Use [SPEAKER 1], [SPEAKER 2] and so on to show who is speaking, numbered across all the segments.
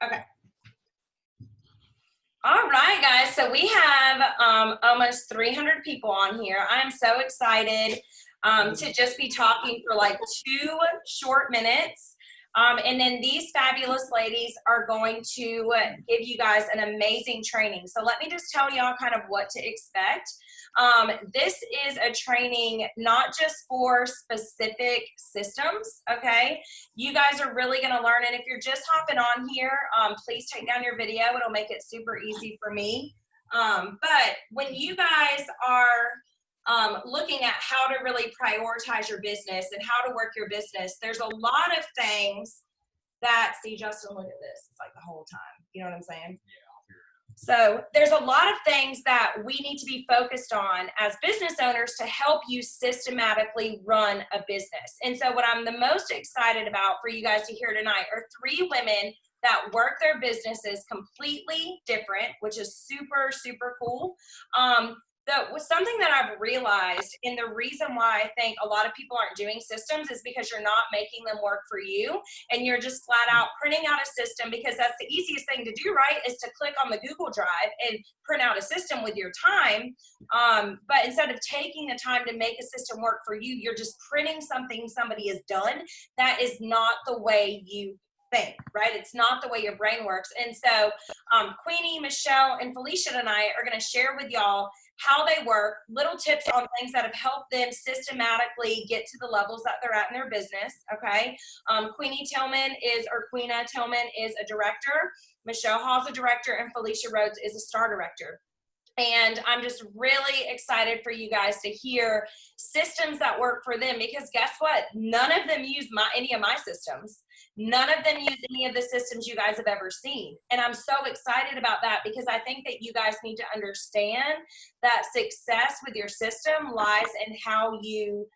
[SPEAKER 1] Okay. All right, guys. So we have almost 300 people on here. I'm so excited to just be talking for like 2 short minutes. And then these fabulous ladies are going to give you guys an amazing training. So let me just tell y'all kind of what to expect. This is a training not just for specific systems, okay? You guys are really going to learn, and if you're just hopping on here, please take down your video. It'll make it super easy for me. But when you guys are looking at how to really prioritize your business and how to work your business, there's a lot of things that, see, Justin, look at this. It's like the whole time. You know what I'm saying? Yeah. So there's a lot of things that we need to be focused on as business owners to help you systematically run a business. And so what I'm the most excited about for you guys to hear tonight are 3 women that work their businesses completely different, which is super, super cool. Something that I've realized, and the reason why I think a lot of people aren't doing systems is because you're not making them work for you, and you're just flat out printing out a system, because that's the easiest thing to do, right? Is to click on the Google Drive and print out a system with your time. But instead of taking the time to make a system work for you, you're just printing something somebody has done. That is not the way you think, right? It's not the way your brain works. And so Queenie, Michelle, and Felicia tonight are going to share with y'all how they work, little tips on things that have helped them systematically get to the levels that they're at in their business, okay? Queena Tillman is a director, Michelle Hall's a director, and Felicia Rhodes is a star director. And I'm just really excited for you guys to hear systems that work for them, because guess what? None of them use any of my systems. None of them use any of the systems you guys have ever seen. And I'm so excited about that, because I think that you guys need to understand that success with your system lies in how you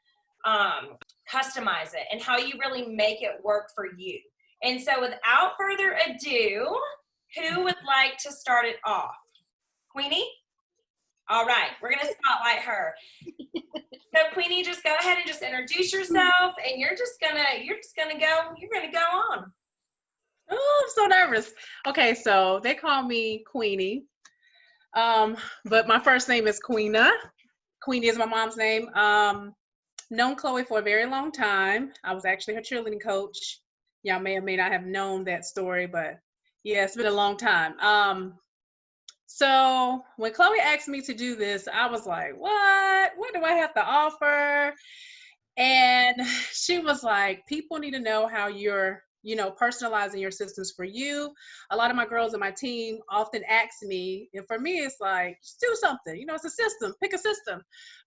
[SPEAKER 1] customize it and how you really make it work for you. And so without further ado, who would like to start it off? Queenie? All right, we're gonna spotlight her. So Queenie, just go ahead and just introduce yourself, and you're gonna go on.
[SPEAKER 2] Oh, I'm so nervous. Okay, so they call me Queenie, but my first name is Queena. Queenie is my mom's name. Known Chloe for a very long time. I was actually her cheerleading coach. Y'all may or may not have known that story, but yeah, it's been a long time. So when Chloe asked me to do this, I was like, what do I have to offer? And she was like, people need to know how you're, personalizing your systems for you. A lot of my girls on my team often ask me, and for me, it's like, just do something, it's a system, pick a system.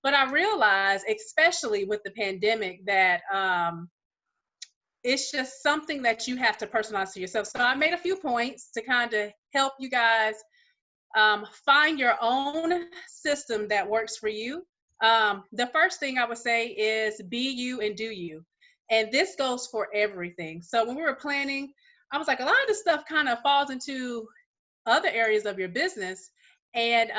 [SPEAKER 2] But I realized, especially with the pandemic, that it's just something that you have to personalize to yourself. So I made a few points to kind of help you guys find your own system that works for you. The first thing I would say is be you and do you. And this goes for everything. So when we were planning, I was like, a lot of this stuff kind of falls into other areas of your business. And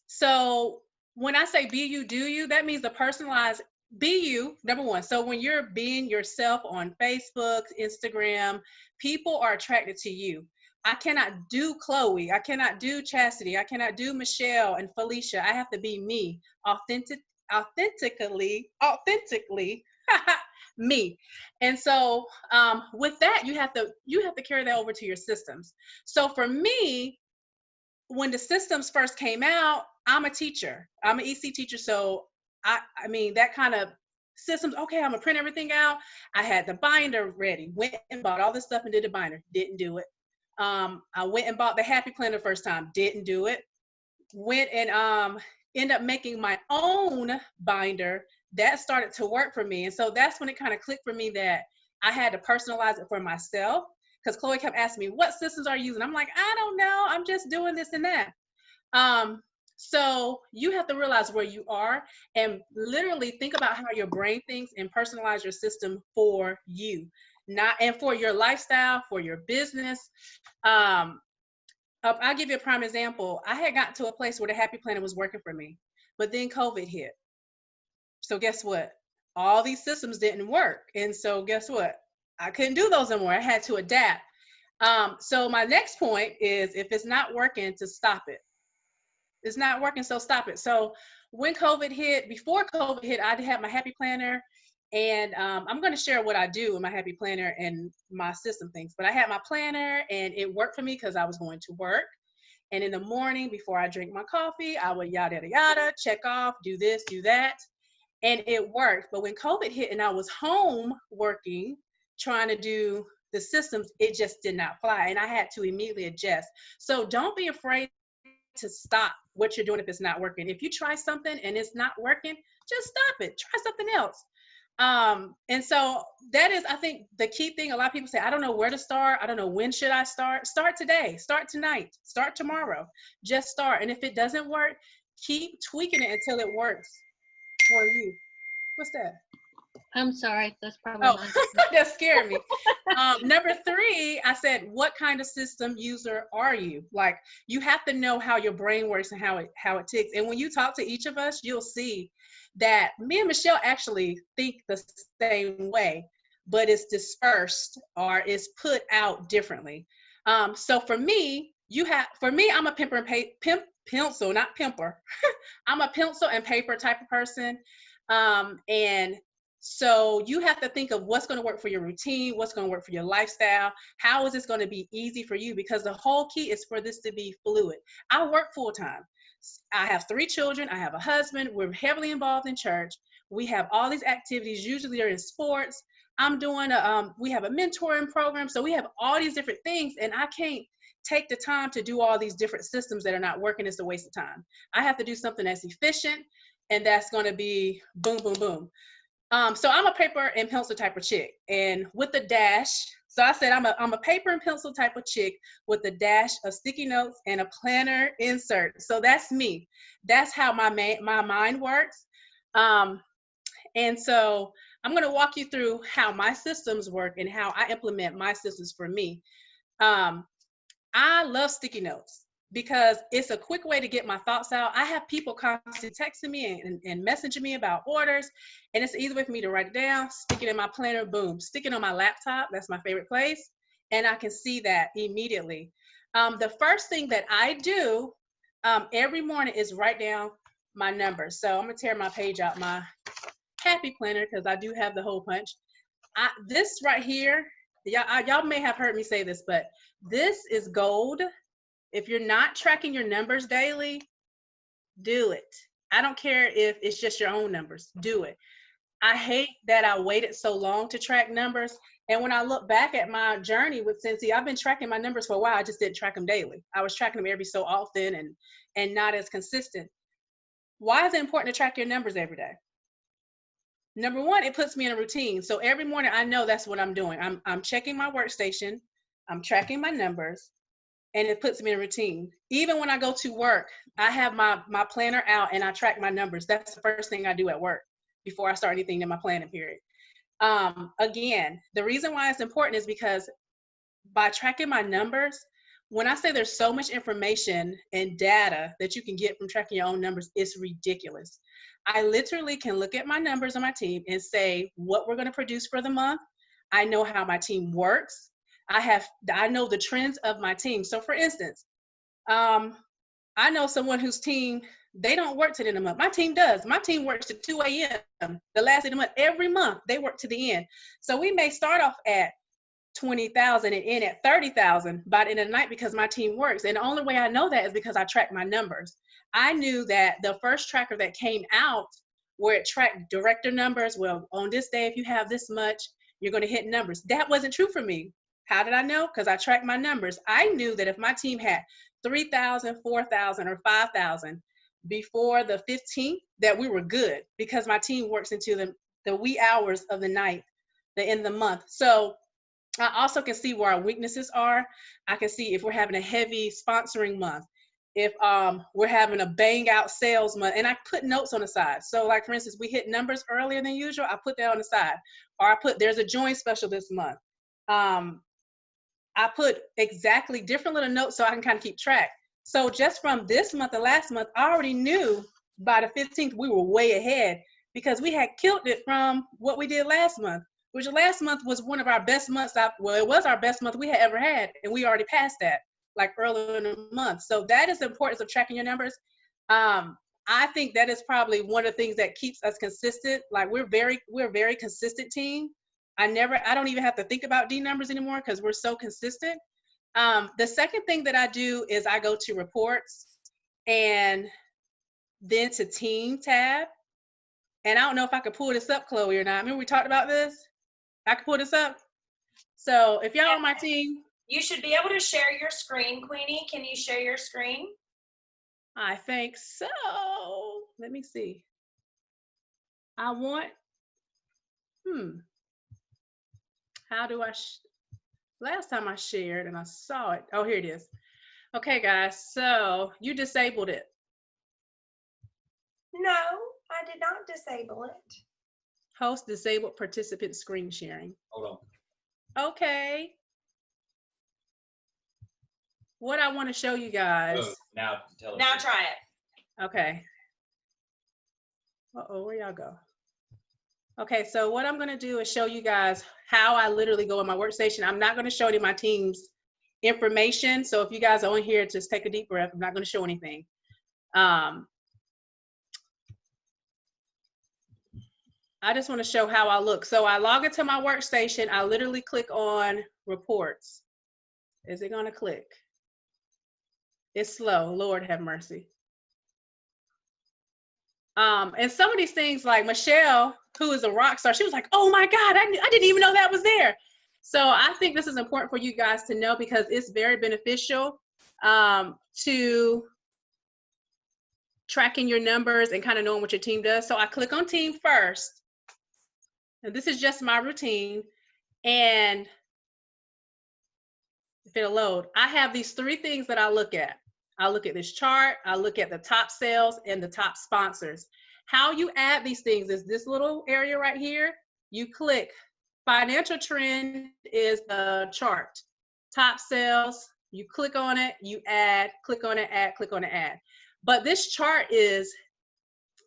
[SPEAKER 2] so when I say be you, do you, that means the personalized be you, number one. So when you're being yourself on Facebook, Instagram, people are attracted to you. I cannot do Chloe. I cannot do Chastity. I cannot do Michelle and Felicia. I have to be me, authentically me. And so with that, you have to carry that over to your systems. So for me, when the systems first came out, I'm a teacher. I'm an EC teacher. So I mean, that kind of systems, okay, I'm gonna print everything out. I had the binder ready, went and bought all this stuff and did the binder, didn't do it. I went and bought the Happy Planner the first time, didn't do it. Went and ended up making my own binder. That started to work for me. And so that's when it kind of clicked for me that I had to personalize it for myself, because Chloe kept asking me, what systems are you using? I'm like, I don't know. I'm just doing this and that. So you have to realize where you are and literally think about how your brain thinks and personalize your system for you. And for your lifestyle, for your business. I'll give you a prime example. I had gotten to a place where the Happy Planner was working for me, but then COVID hit. So guess what? All these systems didn't work. And so guess what? I couldn't do those anymore. I had to adapt. So my next point is, if it's not working, to stop it. It's not working, so stop it. So when COVID hit, before COVID hit, I had my Happy Planner, and I'm going to share what I do in my Happy Planner and my system things. But I had my planner, and it worked for me because I was going to work. And in the morning, before I drink my coffee, I would yada, yada, yada, check off, do this, do that. And it worked. But when COVID hit and I was home working, trying to do the systems, it just did not fly. And I had to immediately adjust. So don't be afraid to stop what you're doing if it's not working. If you try something and it's not working, just stop it. Try something else. And so that is, I think, the key thing. A lot of people say, I don't know where to start. I don't know when should I start. Start today. Start tonight. Start tomorrow. Just start. And if it doesn't work, keep tweaking it until it works for you. What's that?
[SPEAKER 3] I'm sorry. That's probably
[SPEAKER 2] Oh,
[SPEAKER 3] mine.
[SPEAKER 2] that scared me. Number 3, I said, what kind of system user are you? Like, you have to know how your brain works and how it ticks. And when you talk to each of us, you'll see that me and Michelle actually think the same way, but it's dispersed or is put out differently. So for me, I'm a pencil, not pimper. I'm a pencil and paper type of person. And so you have to think of what's going to work for your routine, what's going to work for your lifestyle. How is this going to be easy for you? Because the whole key is for this to be fluid. I work full time. I have 3 children. I have a husband. We're heavily involved in church. We have all these activities. Usually they're in sports. I'm doing we have a mentoring program. So we have all these different things, and I can't take the time to do all these different systems that are not working. It's a waste of time. I have to do something that's efficient, and that's going to be boom, boom, boom. So I'm a paper and pencil type of chick, and with the dash. So I said I'm a paper and pencil type of chick with a dash of sticky notes and a planner insert. So that's me. That's how my mind works. And so I'm going to walk you through how my systems work and how I implement my systems for me. I love sticky notes because it's a quick way to get my thoughts out. I have people constantly texting me and messaging me about orders, and it's an easy way for me to write it down, stick it in my planner, boom, stick it on my laptop. That's my favorite place, and I can see that immediately. The first thing that I do every morning is write down my numbers. So I'm gonna tear my page out, my Happy Planner, because I do have the hole punch. This right here, y'all may have heard me say this, but this is gold. If you're not tracking your numbers daily, do it. I don't care if it's just your own numbers, do it. I hate that I waited so long to track numbers. And when I look back at my journey with Cincy, I've been tracking my numbers for a while. I just didn't track them daily. I was tracking them every so often and not as consistent. Why is it important to track your numbers every day? Number 1, it puts me in a routine. So every morning I know that's what I'm doing. I'm checking my workstation, I'm tracking my numbers, and it puts me in a routine. Even when I go to work, I have my planner out and I track my numbers. That's the first thing I do at work before I start anything in my planning period. Again, the reason why it's important is because by tracking my numbers, when I say there's so much information and data that you can get from tracking your own numbers, it's ridiculous. I literally can look at my numbers on my team and say what we're going to produce for the month. I know how my team works. I know the trends of my team. So for instance, I know someone whose team, they don't work to the end of the month. My team does. My team works to 2 a.m. the last day of the month. Every month they work to the end. So we may start off at 20,000 and end at 30,000 by the end of the night because my team works. And the only way I know that is because I track my numbers. I knew that the first tracker that came out where it tracked director numbers, well, on this day, if you have this much, you're going to hit numbers. That wasn't true for me. How did I know? Because I tracked my numbers. I knew that if my team had 3,000, 4,000, or 5,000 before the 15th, that we were good because my team works into the wee hours of the night, the end of the month. So I also can see where our weaknesses are. I can see if we're having a heavy sponsoring month, if we're having a bang out sales month, and I put notes on the side. So like, for instance, we hit numbers earlier than usual, I put that on the side. Or I put, there's a join special this month. I put exactly different little notes so I can kind of keep track. So just from this month and last month, I already knew by the 15th, we were way ahead because we had killed it from what we did last month. which last month was one of our best months. Well, it was our best month we had ever had, and we already passed that like earlier in the month. So that is the importance of tracking your numbers. I think that is probably one of the things that keeps us consistent. Like we're a very consistent team. I don't even have to think about D numbers anymore because we're so consistent. The second thing that I do is I go to reports and then to team tab. And I don't know if I could pull this up, Chloe, or not. Remember we talked about this? I can pull this up. So if y'all on my team.
[SPEAKER 1] You should be able to share your screen, Queenie. Can you share your screen?
[SPEAKER 2] I think so. Let me see. How do I, last time I shared and I saw it. Oh, here it is. Okay, guys, so you disabled it.
[SPEAKER 1] No, I did not disable it.
[SPEAKER 2] Host disabled participant screen sharing.
[SPEAKER 4] Hold
[SPEAKER 2] on. Okay. What I want to show you guys.
[SPEAKER 4] Oh, now tell us.
[SPEAKER 1] Now try it.
[SPEAKER 2] Okay. Uh-oh, where y'all go? Okay, so what I'm gonna do is show you guys how I literally go in my workstation. I'm not gonna show you my team's information. So if you guys are on here, just take a deep breath. I'm not gonna show anything. I just wanna show how I look. So I log into my workstation. I literally click on reports. Is it gonna click? It's slow, Lord have mercy. And some of these things like Michelle, who is a rock star, she was like, oh my God, I didn't even know that was there. So I think this is important for you guys to know because it's very beneficial to tracking your numbers and kind of knowing what your team does. So I click on team first. And this is just my routine. And if it'll load, I have these 3 things that I look at. I look at this chart, I look at the top sales and the top sponsors. How you add these things is this little area right here. You click financial trend is the chart. Top sales, you click on it, you add, click on it, add, click on it, add. But this chart is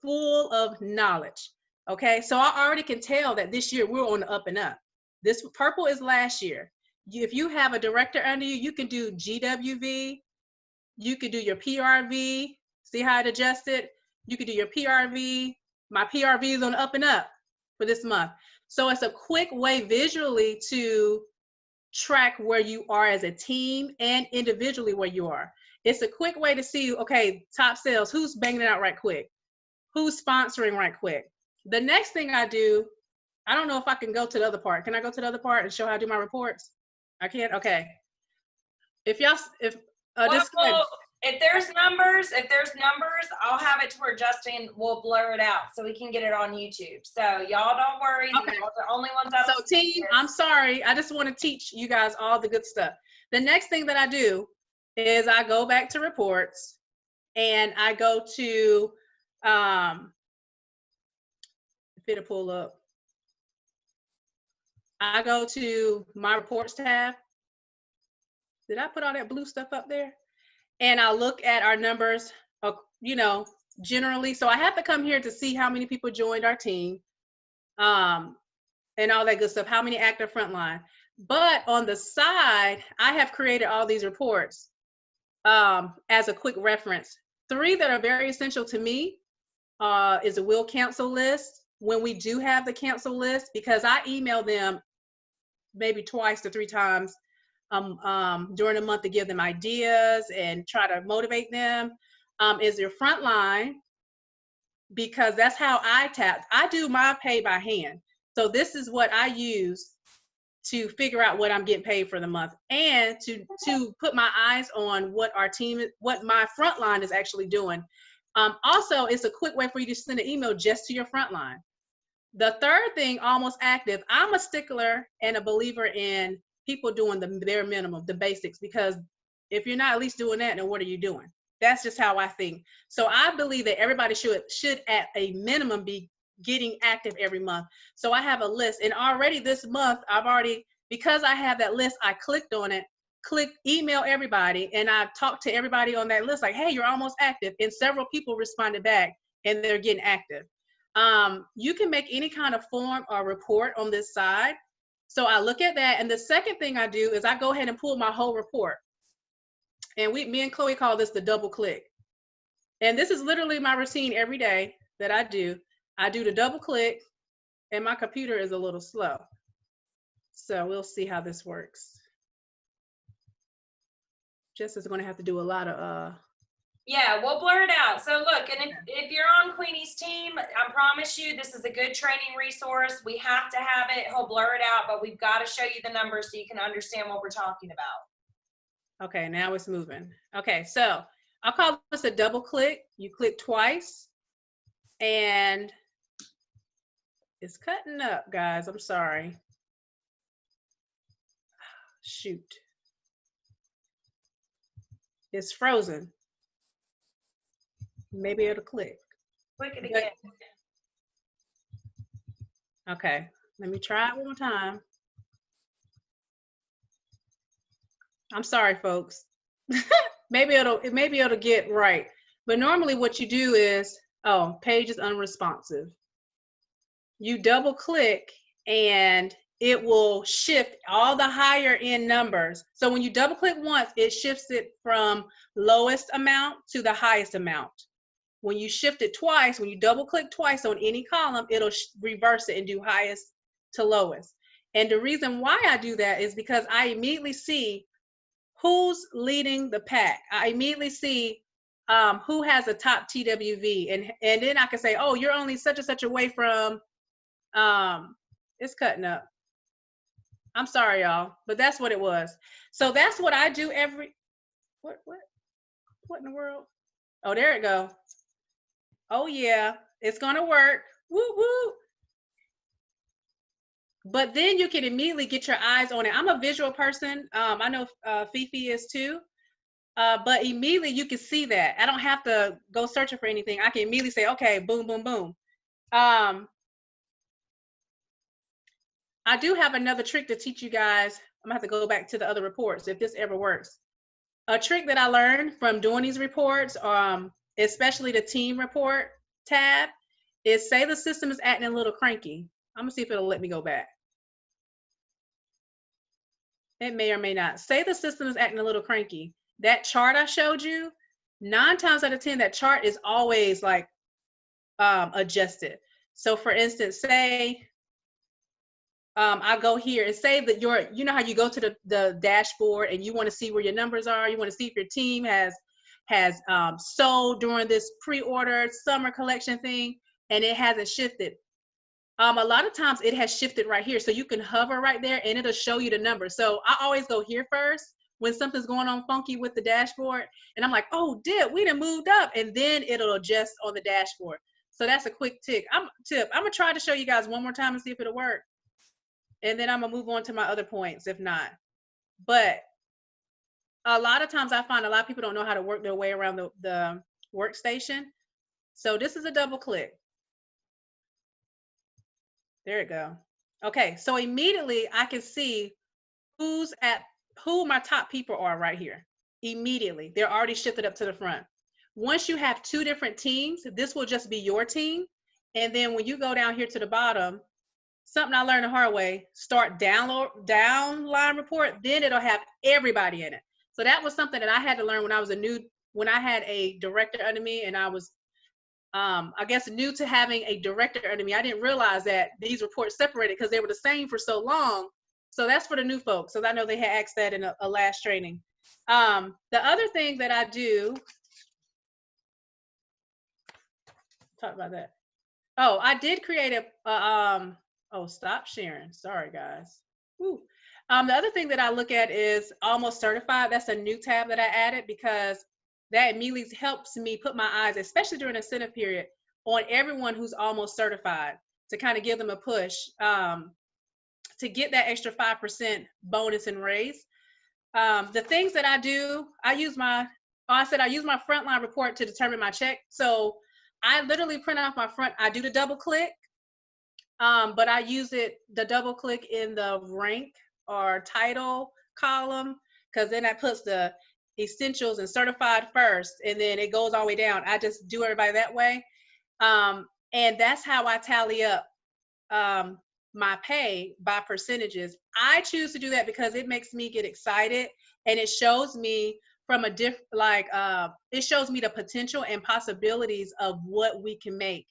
[SPEAKER 2] full of knowledge. Okay, so I already can tell that this year we're on the up and up. This purple is last year. If you have a director under you, you can do GWV. You could do your PRV, see how it adjusted? You could do your PRV. My PRV is on up and up for this month. So it's a quick way visually to track where you are as a team and individually where you are. It's a quick way to see, okay, top sales, who's banging it out right quick? Who's sponsoring right quick? The next thing I do, I don't know if I can go to the other part. Can I go to the other part and show how I do my reports? I can't, okay. If
[SPEAKER 1] there's numbers, I'll have it to where Justin will blur it out so we can get it on YouTube. So y'all don't worry.
[SPEAKER 2] Okay.
[SPEAKER 1] Y'all are the only ones out.
[SPEAKER 2] So team, I'm sorry. I just want to teach you guys all the good stuff. The next thing that I do is I go back to reports and I go to, if it'll pull up, I go to my reports tab. Did I put all that blue stuff up there? And I look at our numbers, you know, generally. So I have to come here to see how many people joined our team and all that good stuff, how many active frontline. But on the side, I have created all these reports as a quick reference. 3 that are very essential to me is a will cancel list. When we do have the cancel list, because I email them maybe 2 to 3 times during the month to give them ideas and try to motivate them, is your frontline, because that's how I do my pay by hand. So this is what I use to figure out what I'm getting paid for the month and to put my eyes on what our team, what my frontline is actually doing. Also, it's a quick way for you to send an email just to your frontline. The third thing, almost active, I'm a stickler and a believer in people doing the bare minimum, the basics, because if you're not at least doing that, then what are you doing? That's just how I think. So I believe that everybody should at a minimum be getting active every month. So I have a list, and already this month, because I have that list, I clicked on it, email everybody, and I talked to everybody on that list like, hey, you're almost active. And several people responded back and they're getting active. You can make any kind of form or report on this side. So I look at that. And the second thing I do is I go ahead and pull my whole report. And me and Chloe call this the double click. And this is literally my routine every day that I do. I do the double click, and my computer is a little slow. So we'll see how this works. Jess is going to have to do a lot of
[SPEAKER 1] Yeah, we'll blur it out. So look, and if you're on Queenie's team, I promise you this is a good training resource. We have to have it. He'll blur it out, but we've got to show you the numbers so you can understand what we're talking about.
[SPEAKER 2] Okay, now it's moving. Okay, so I'll call this a double click. You click twice, and it's cutting up, guys. I'm sorry. Shoot. It's frozen. Maybe it'll click.
[SPEAKER 1] Click it again.
[SPEAKER 2] Okay, let me try it one more time. I'm sorry, folks. maybe it'll get right. But normally what you do is, oh, page is unresponsive. You double click and it will shift all the higher end numbers. So when you double click once, it shifts it from lowest amount to the highest amount. When you shift it twice, when you double click twice on any column, it'll reverse it and do highest to lowest. And the reason why I do that is because I immediately see who's leading the pack. I immediately see who has a top TWV, and then I can say, oh, you're only such and such away from, it's cutting up. I'm sorry, y'all, but that's what it was. So that's what I do what in the world? Oh, there it go. Oh yeah, it's gonna work. Woo woo. But then you can immediately get your eyes on it. I'm a visual person. I know Fifi is too. But immediately you can see that. I don't have to go searching for anything. I can immediately say, okay, boom, boom, boom. I do have another trick to teach you guys. I'm gonna have to go back to the other reports if this ever works. A trick that I learned from doing these reports, especially the team report tab, is say the system is acting a little cranky. I'm gonna see if it'll let me go back. It may or may not. Say the system is acting a little cranky. That chart I showed you, 9 times out of 10, that chart is always like adjusted. So for instance, say I go here and say that you know how you go to the dashboard and you want to see where your numbers are. You want to see if your team has sold during this pre-order summer collection thing, and it hasn't shifted. A lot of times it has shifted right here. So you can hover right there and it'll show you the number. So I always go here first when something's going on funky with the dashboard. And I'm like, oh, we done moved up. And then it'll adjust on the dashboard. So that's a quick tip. I'm gonna try to show you guys one more time and see if it'll work. And then I'm gonna move on to my other points if not. But a lot of times I find a lot of people don't know how to work their way around the workstation. So this is a double click. There you go. Okay, so immediately I can see who my top people are right here. Immediately, they're already shifted up to the front. Once you have 2 different teams, this will just be your team. And then when you go down here to the bottom, something I learned the hard way, start downline report, then it'll have everybody in it. So that was something that I had to learn when I had a director under me, and I was I guess new to having a director under me. I didn't realize that these reports separated because they were the same for so long. So that's for the new folks. So I know they had asked that in a last training. The other thing that I do, talk about that. Oh, I did create oh, stop sharing. Sorry, guys. Woo. The other thing that I look at is almost certified. That's a new tab that I added because that immediately helps me put my eyes, especially during the incentive period, on everyone who's almost certified to kind of give them a push to get that extra 5% bonus and raise. The things that I do, I use my frontline report to determine my check. So I literally print off my front. I do the double click, but I use the double click in the rank or title column, because then that puts the essentials and certified first, and then it goes all the way down. I just do everybody that way. And that's how I tally up my pay by percentages. I choose to do that because it makes me get excited, and it shows me from a it shows me the potential and possibilities of what we can make.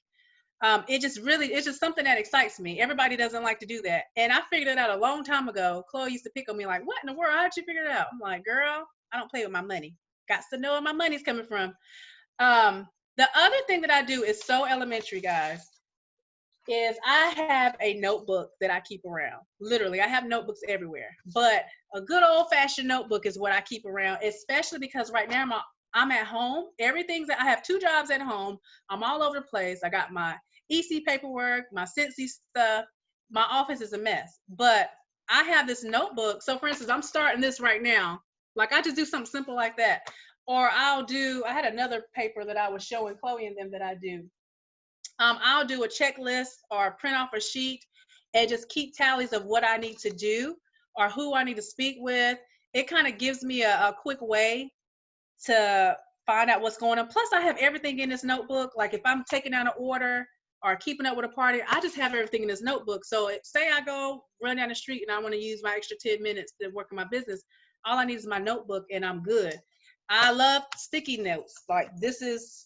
[SPEAKER 2] It's just something that excites me. Everybody doesn't like to do that. And I figured it out a long time ago. Chloe used to pick on me like, what in the world? How'd you figure it out? I'm like, girl, I don't play with my money. Got to know where my money's coming from. The other thing that I do is so elementary, guys, is I have a notebook that I keep around. Literally, I have notebooks everywhere. But a good old-fashioned notebook is what I keep around, especially because right now I'm at home. I have 2 jobs at home. I'm all over the place. I got my EC paperwork, my Cincy stuff. My office is a mess. But I have this notebook. So for instance, I'm starting this right now. Like I just do something simple like that. Or I had another paper that I was showing Chloe and them that I do. I'll do a checklist or print off a sheet and just keep tallies of what I need to do or who I need to speak with. It kind of gives me a quick way to find out what's going on. Plus, I have everything in this notebook. Like if I'm taking down an order or keeping up with a party, I just have everything in this notebook. So say I go run down the street and I want to use my extra 10 minutes to work in my business, all I need is my notebook and I'm good. I love sticky notes. Like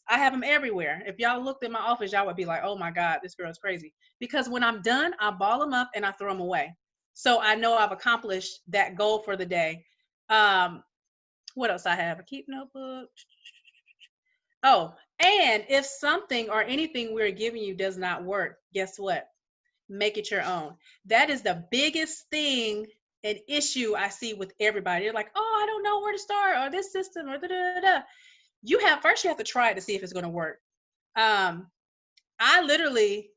[SPEAKER 2] I have them everywhere. If y'all looked in my office, y'all would be like, oh my God, this girl's crazy. Because when I'm done, I ball them up and I throw them away. So I know I've accomplished that goal for the day. What else I have? A keep notebook. Oh, and if something or anything we're giving you does not work, guess what? Make it your own. That is the biggest thing, an issue I see with everybody. They're like, oh, I don't know where to start or this system or da-da-da-da. You have to try it to see if it's going to work. I literally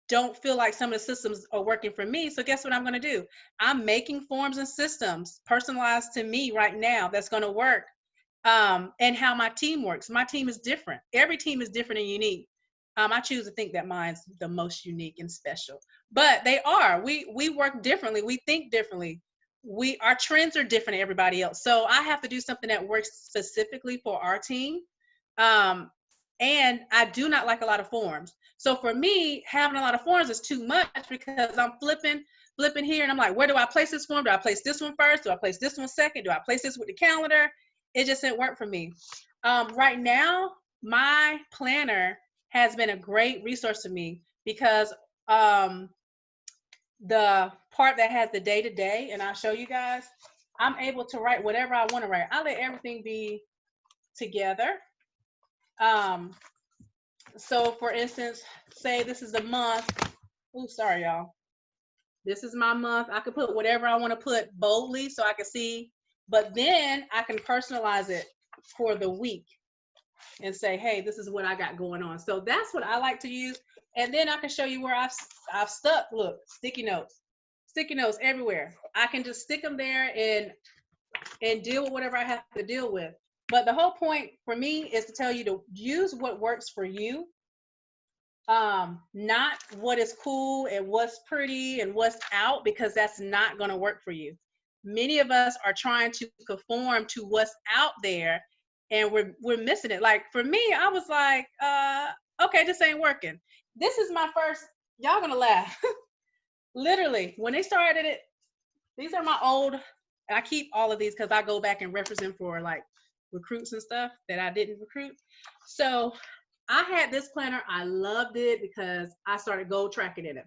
[SPEAKER 2] don't feel like some of the systems are working for me. So guess what I'm going to do? I'm making forms and systems personalized to me right now that's going to work. And how my team works. My team is different. Every team is different and unique. I choose to think that mine's the most unique and special, but they are. We work differently. We think differently. Our trends are different than everybody else. So I have to do something that works specifically for our team. And I do not like a lot of forms. So for me, having a lot of forms is too much because I'm flipping here. And I'm like, where do I place this form? Do I place this one first? Do I place this one second? Do I place this with the calendar? It just didn't work for me. Right now, my planner has been a great resource to me because the part that has the day-to-day, and I'll show you guys, I'm able to write whatever I want to write. I let everything be together. So for instance, say this is the month. Oh, sorry, y'all. This is my month. I could put whatever I want to put boldly so I can see, but then I can personalize it for the week and say, hey, this is what I got going on. So that's what I like to use. And then I can show you where I've stuck. Look, sticky notes everywhere. I can just stick them there and deal with whatever I have to deal with. But the whole point for me is to tell you to use what works for you, not what is cool and what's pretty and what's out, because that's not going to work for you. Many of us are trying to conform to what's out there, and we're missing it. Like for me, I was like, okay, this ain't working. This is my first. Y'all gonna laugh. Literally, when they started it, these are my old. And I keep all of these because I go back and reference them for like recruits and stuff that I didn't recruit. So I had this planner. I loved it because I started goal tracking in it.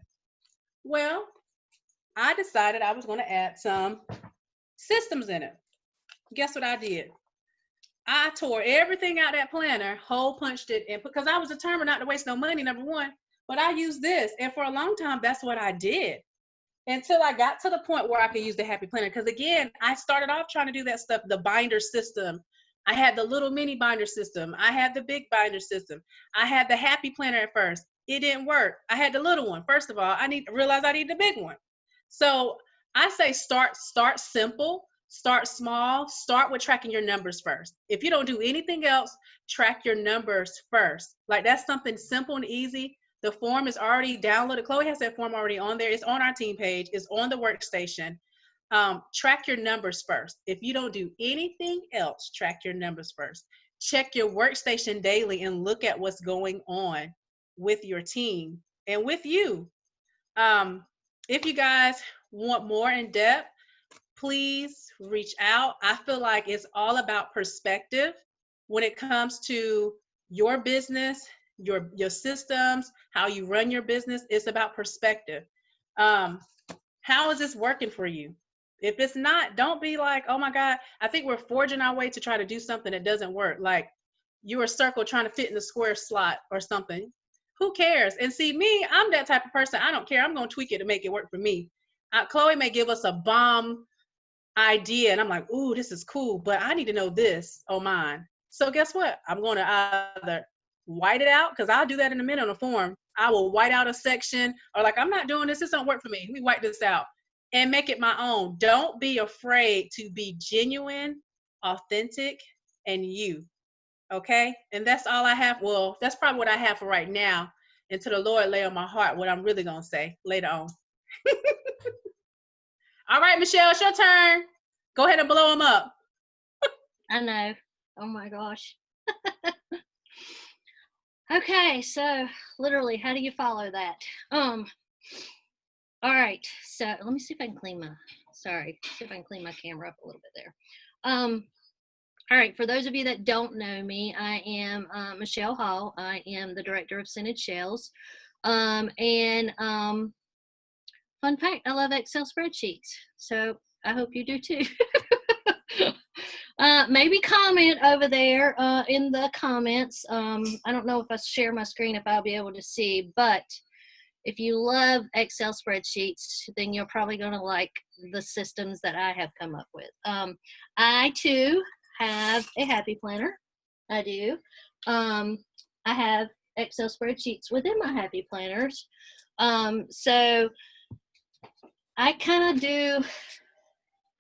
[SPEAKER 2] Well, I decided I was going to add some systems in it. Guess what I did? I tore everything out of that planner, hole punched it, and because I was determined not to waste no money, number one, but I used this. And for a long time, that's what I did until I got to the point where I could use the Happy Planner. Because again, I started off trying to do that stuff, the binder system. I had the little mini binder system. I had the big binder system. I had the Happy Planner at first. It didn't work. I had the little one. First of all, I realized I need the big one. So I say start simple, start small, start with tracking your numbers first. If you don't do anything else, track your numbers first. Like that's something simple and easy. The form is already downloaded. Chloe has that form already on there. It's on our team page. It's on the workstation. Track your numbers first. If you don't do anything else, track your numbers first. Check your workstation daily and look at what's going on. with your team and with you. If you guys want more in depth, please reach out. I feel like it's all about perspective when it comes to your business, your systems, how you run your business. It's about perspective. How is this working for you? If it's not, don't be like, oh my God, I think we're forging our way to try to do something that doesn't work. Like you're a circle trying to fit in the square slot or something. Who cares? And see, me, I'm that type of person. I don't care. I'm going to tweak it to make it work for me. Chloe may give us a bomb idea and I'm like, ooh, this is cool, but I need to know this on mine. So guess what? I'm going to either white it out, because I'll do that in a minute on a form. I will white out a section, or like, I'm not doing this. This don't work for me. Let me white this out and make it my own. Don't be afraid to be genuine, authentic, and you. Okay? And that's all I have. Well, that's probably what I have for right now, until the Lord lay on my heart what I'm really going to say later on. All right, Michelle, it's your turn. Go ahead and blow them up.
[SPEAKER 3] I know. Oh my gosh. Okay, so literally, how do you follow that? All right, so let me see if I can clean my, see if I can clean my camera up a little bit there. All right, for those of you that don't know me, I am Michelle Hall. I am the director of Scented Shells. Fun fact, I love Excel spreadsheets, so I hope you do too. Maybe comment over there in the comments. I don't know if I share my screen if I'll be able to see, but if you love Excel spreadsheets, then you're probably going to like the systems that I have come up with. I too have a happy planner. I do. I have Excel spreadsheets within my happy planners. So I kind of do,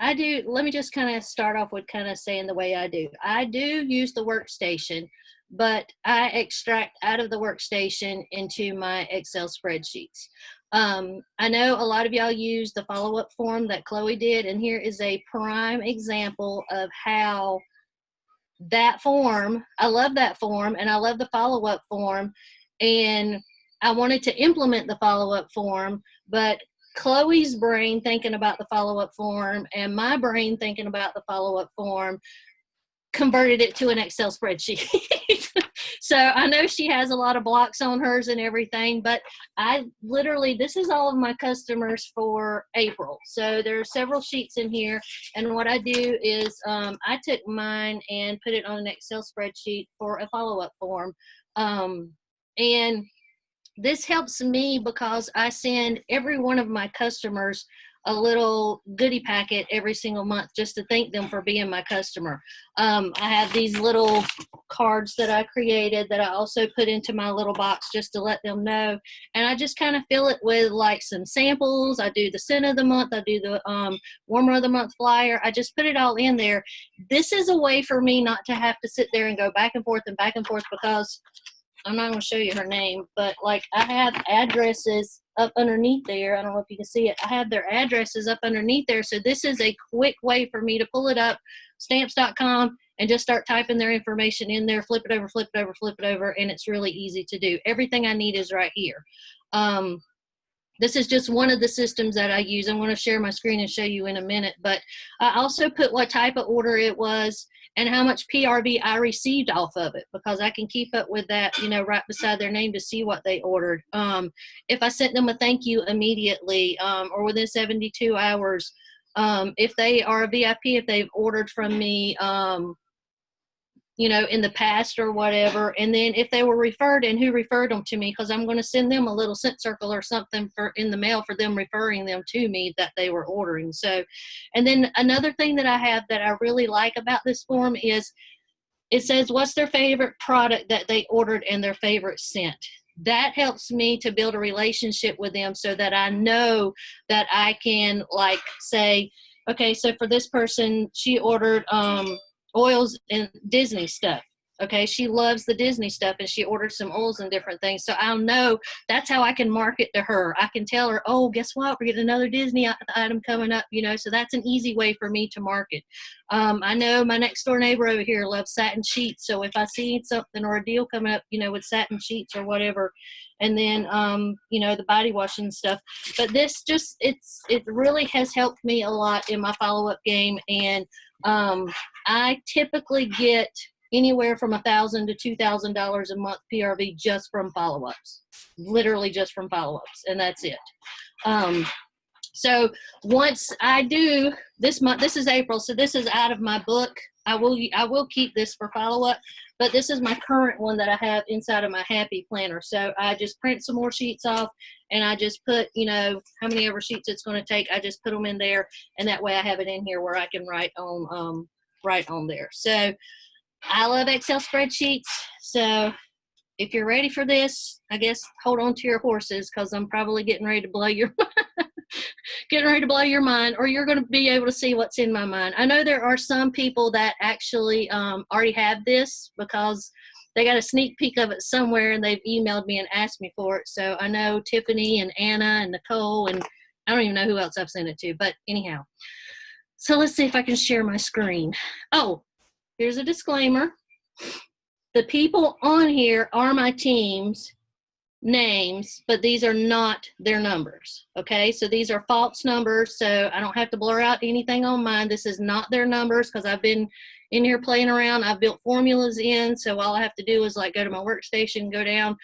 [SPEAKER 3] let me just kind of start off with kind of saying the way I do. I do use the workstation, but I extract out of the workstation into my Excel spreadsheets. I know a lot of y'all use the follow-up form that Chloe did, and here is a prime example of how that form, I love that form, and I love the follow-up form, and I wanted to implement the follow-up form, but Chloe's brain thinking about the follow-up form and my brain thinking about the follow-up form converted it to an Excel spreadsheet. So I know she has a lot of blocks on hers and everything, but I literally, this is all of my customers for April. So there are several sheets in here, and what I do is I took mine and put it on an Excel spreadsheet for a follow-up form. And this helps me because I send every one of my customers a little goodie packet every single month just to thank them for being my customer. I have these little cards that I created that I also put into my little box just to let them know. And I just kind of fill it with like some samples. I do the scent of the month. I do the warmer of the month flyer. I just put it all in there. This is a way for me not to have to sit there and go back and forth because I'm not going to show you her name, but like I have addresses up underneath there. I don't know if you can see it. I have their addresses up underneath there. So this is a quick way for me to pull it up, stamps.com, and just start typing their information in there, flip it over, flip it over, flip it over, and it's really easy to do. Everything I need is right here. This is just one of the systems that I use. I'm going to share my screen and show you in a minute, but I also put what type of order it was and how much PRV I received off of it, because I can keep up with that, you know, right beside their name to see what they ordered. If I sent them a thank you immediately or within 72 hours, if they are a VIP, if they've ordered from me, you know, in the past or whatever, and then if they were referred and who referred them to me, because I'm going to send them a little scent circle or something for in the mail for them referring them to me that they were ordering. So, and then another thing that I have that I really like about this form is it says what's their favorite product that they ordered and their favorite scent. That helps me to build a relationship with them so that I know that I can like say, okay, so for this person, she ordered oils and Disney stuff. Okay, she loves the Disney stuff, and she ordered some oils and different things. So I'll know that's how I can market to her. I can tell her, oh, guess what? We're getting another Disney item coming up, you know. So that's an easy way for me to market. I know my next door neighbor over here loves satin sheets. So if I see something or a deal coming up, you know, with satin sheets or whatever, and then you know, the body wash and stuff. But this just it really has helped me a lot in my follow-up game. And I typically get anywhere from $1,000 to $2,000 a month PRV just from follow-ups, literally just from follow-ups, and that's it. So once I do this month, this is April, so this is out of my book. I will keep this for follow-up, but this is my current one that I have inside of my Happy Planner. So I just print some more sheets off, and I just put, you know, how many ever sheets it's going to take. I just put them in there, and that way I have it in here where I can write on there. So I love Excel spreadsheets. So if you're ready for this, I guess hold on to your horses, because I'm probably getting ready to blow your mind, or you're going to be able to see what's in my mind. I know there are some people that actually already have this because they got a sneak peek of it somewhere and they've emailed me and asked me for it. So I know Tiffany and Anna and Nicole, and I don't even know who else I've sent it to, but anyhow. So let's see if I can share my screen. Oh, here's a disclaimer. The people on here are my team's names, but these are not their numbers. Okay, so these are false numbers, so I don't have to blur out anything on mine. This is not their numbers, because I've been in here playing around. I've built formulas in, so all I have to do is like go to my workstation, go down.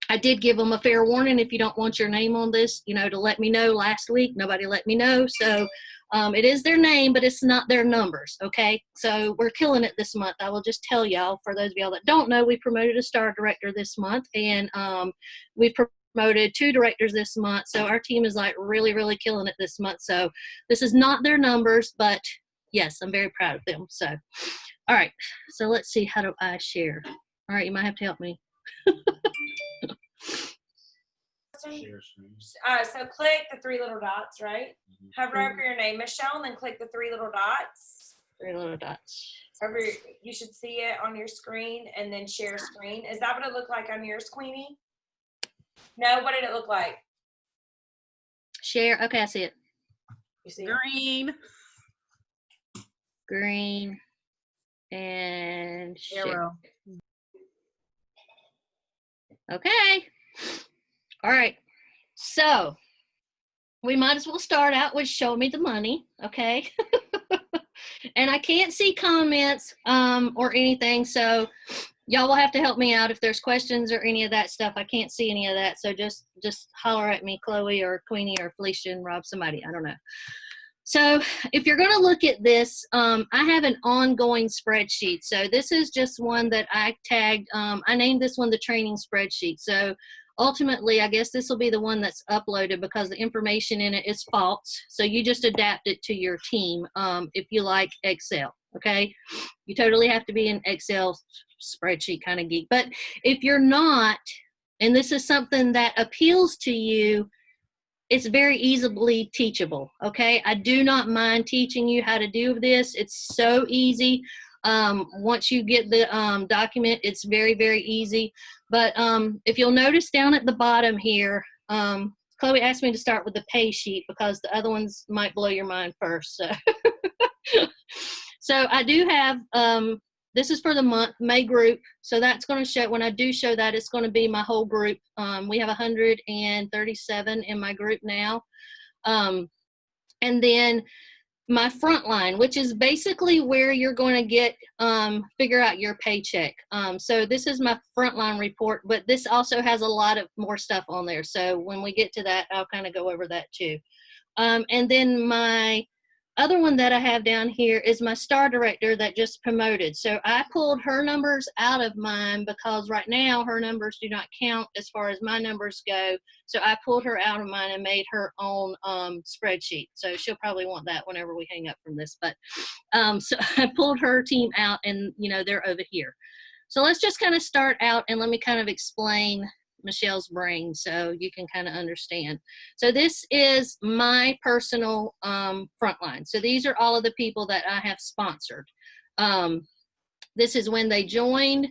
[SPEAKER 3] I did give them a fair warning, if you don't want your name on this, you know, to let me know. Last week nobody let me know, so it is their name, but it's not their numbers. Okay, so we're killing it this month. I will just tell y'all, for those of y'all that don't know, we promoted a star director this month, and we've promoted 2 directors this month, so our team is like really killing it this month. So this is not their numbers, but yes, I'm very proud of them. So all right, so let's see, how do I share? All right, you might have to help me.
[SPEAKER 1] So click the 3 little dots, right? Hover over your name, Michelle, and then click the 3 little dots.
[SPEAKER 3] 3 little dots.
[SPEAKER 1] Over, you should see it on your screen, and then share screen. Is that what it looked like on yours, Queenie? No, what did it look like?
[SPEAKER 3] Share. Okay, I see it.
[SPEAKER 1] You see
[SPEAKER 2] Green.
[SPEAKER 3] Green and share.
[SPEAKER 2] Arrow.
[SPEAKER 3] Okay. All right. So we might as well start out with show me the money. Okay. And I can't see comments or anything, so y'all will have to help me out if there's questions or any of that stuff. I can't see any of that, so just holler at me, Chloe or Queenie or Felicia and Rob, somebody, I don't know. So if you're going to look at this, I have an ongoing spreadsheet. So this is just one that I tagged. I named this one the training spreadsheet. So ultimately, I guess this will be the one that's uploaded, because the information in it is false. So you just adapt it to your team if you like Excel. Okay, you totally have to be an Excel spreadsheet kind of geek. But if you're not, and this is something that appeals to you, it's very easily teachable. Okay, I do not mind teaching you how to do this. It's so easy. Once you get the document, it's very easy. But if you'll notice down at the bottom here, Chloe asked me to start with the pay sheet because the other ones might blow your mind first. So, so I do have, this is for the month, May group. So that's going to show, when I do show that, it's going to be my whole group. We have 137 in my group now. And then my front line, which is basically where you're going to get, figure out your paycheck. So this is my frontline report, but this also has a lot of more stuff on there. So when we get to that, I'll kind of go over that too. And then my other one that I have down here is my star director that just promoted. So I pulled her numbers out of mine because right now her numbers do not count as far as my numbers go. So I pulled her out of mine and made her own spreadsheet. So she'll probably want that whenever we hang up from this. But so I pulled her team out, and you know, they're over here. So let's just kind of start out, and let me kind of explain Michelle's brain so you can kind of understand. So this is my personal frontline. So these are all of the people that I have sponsored. This is when they joined,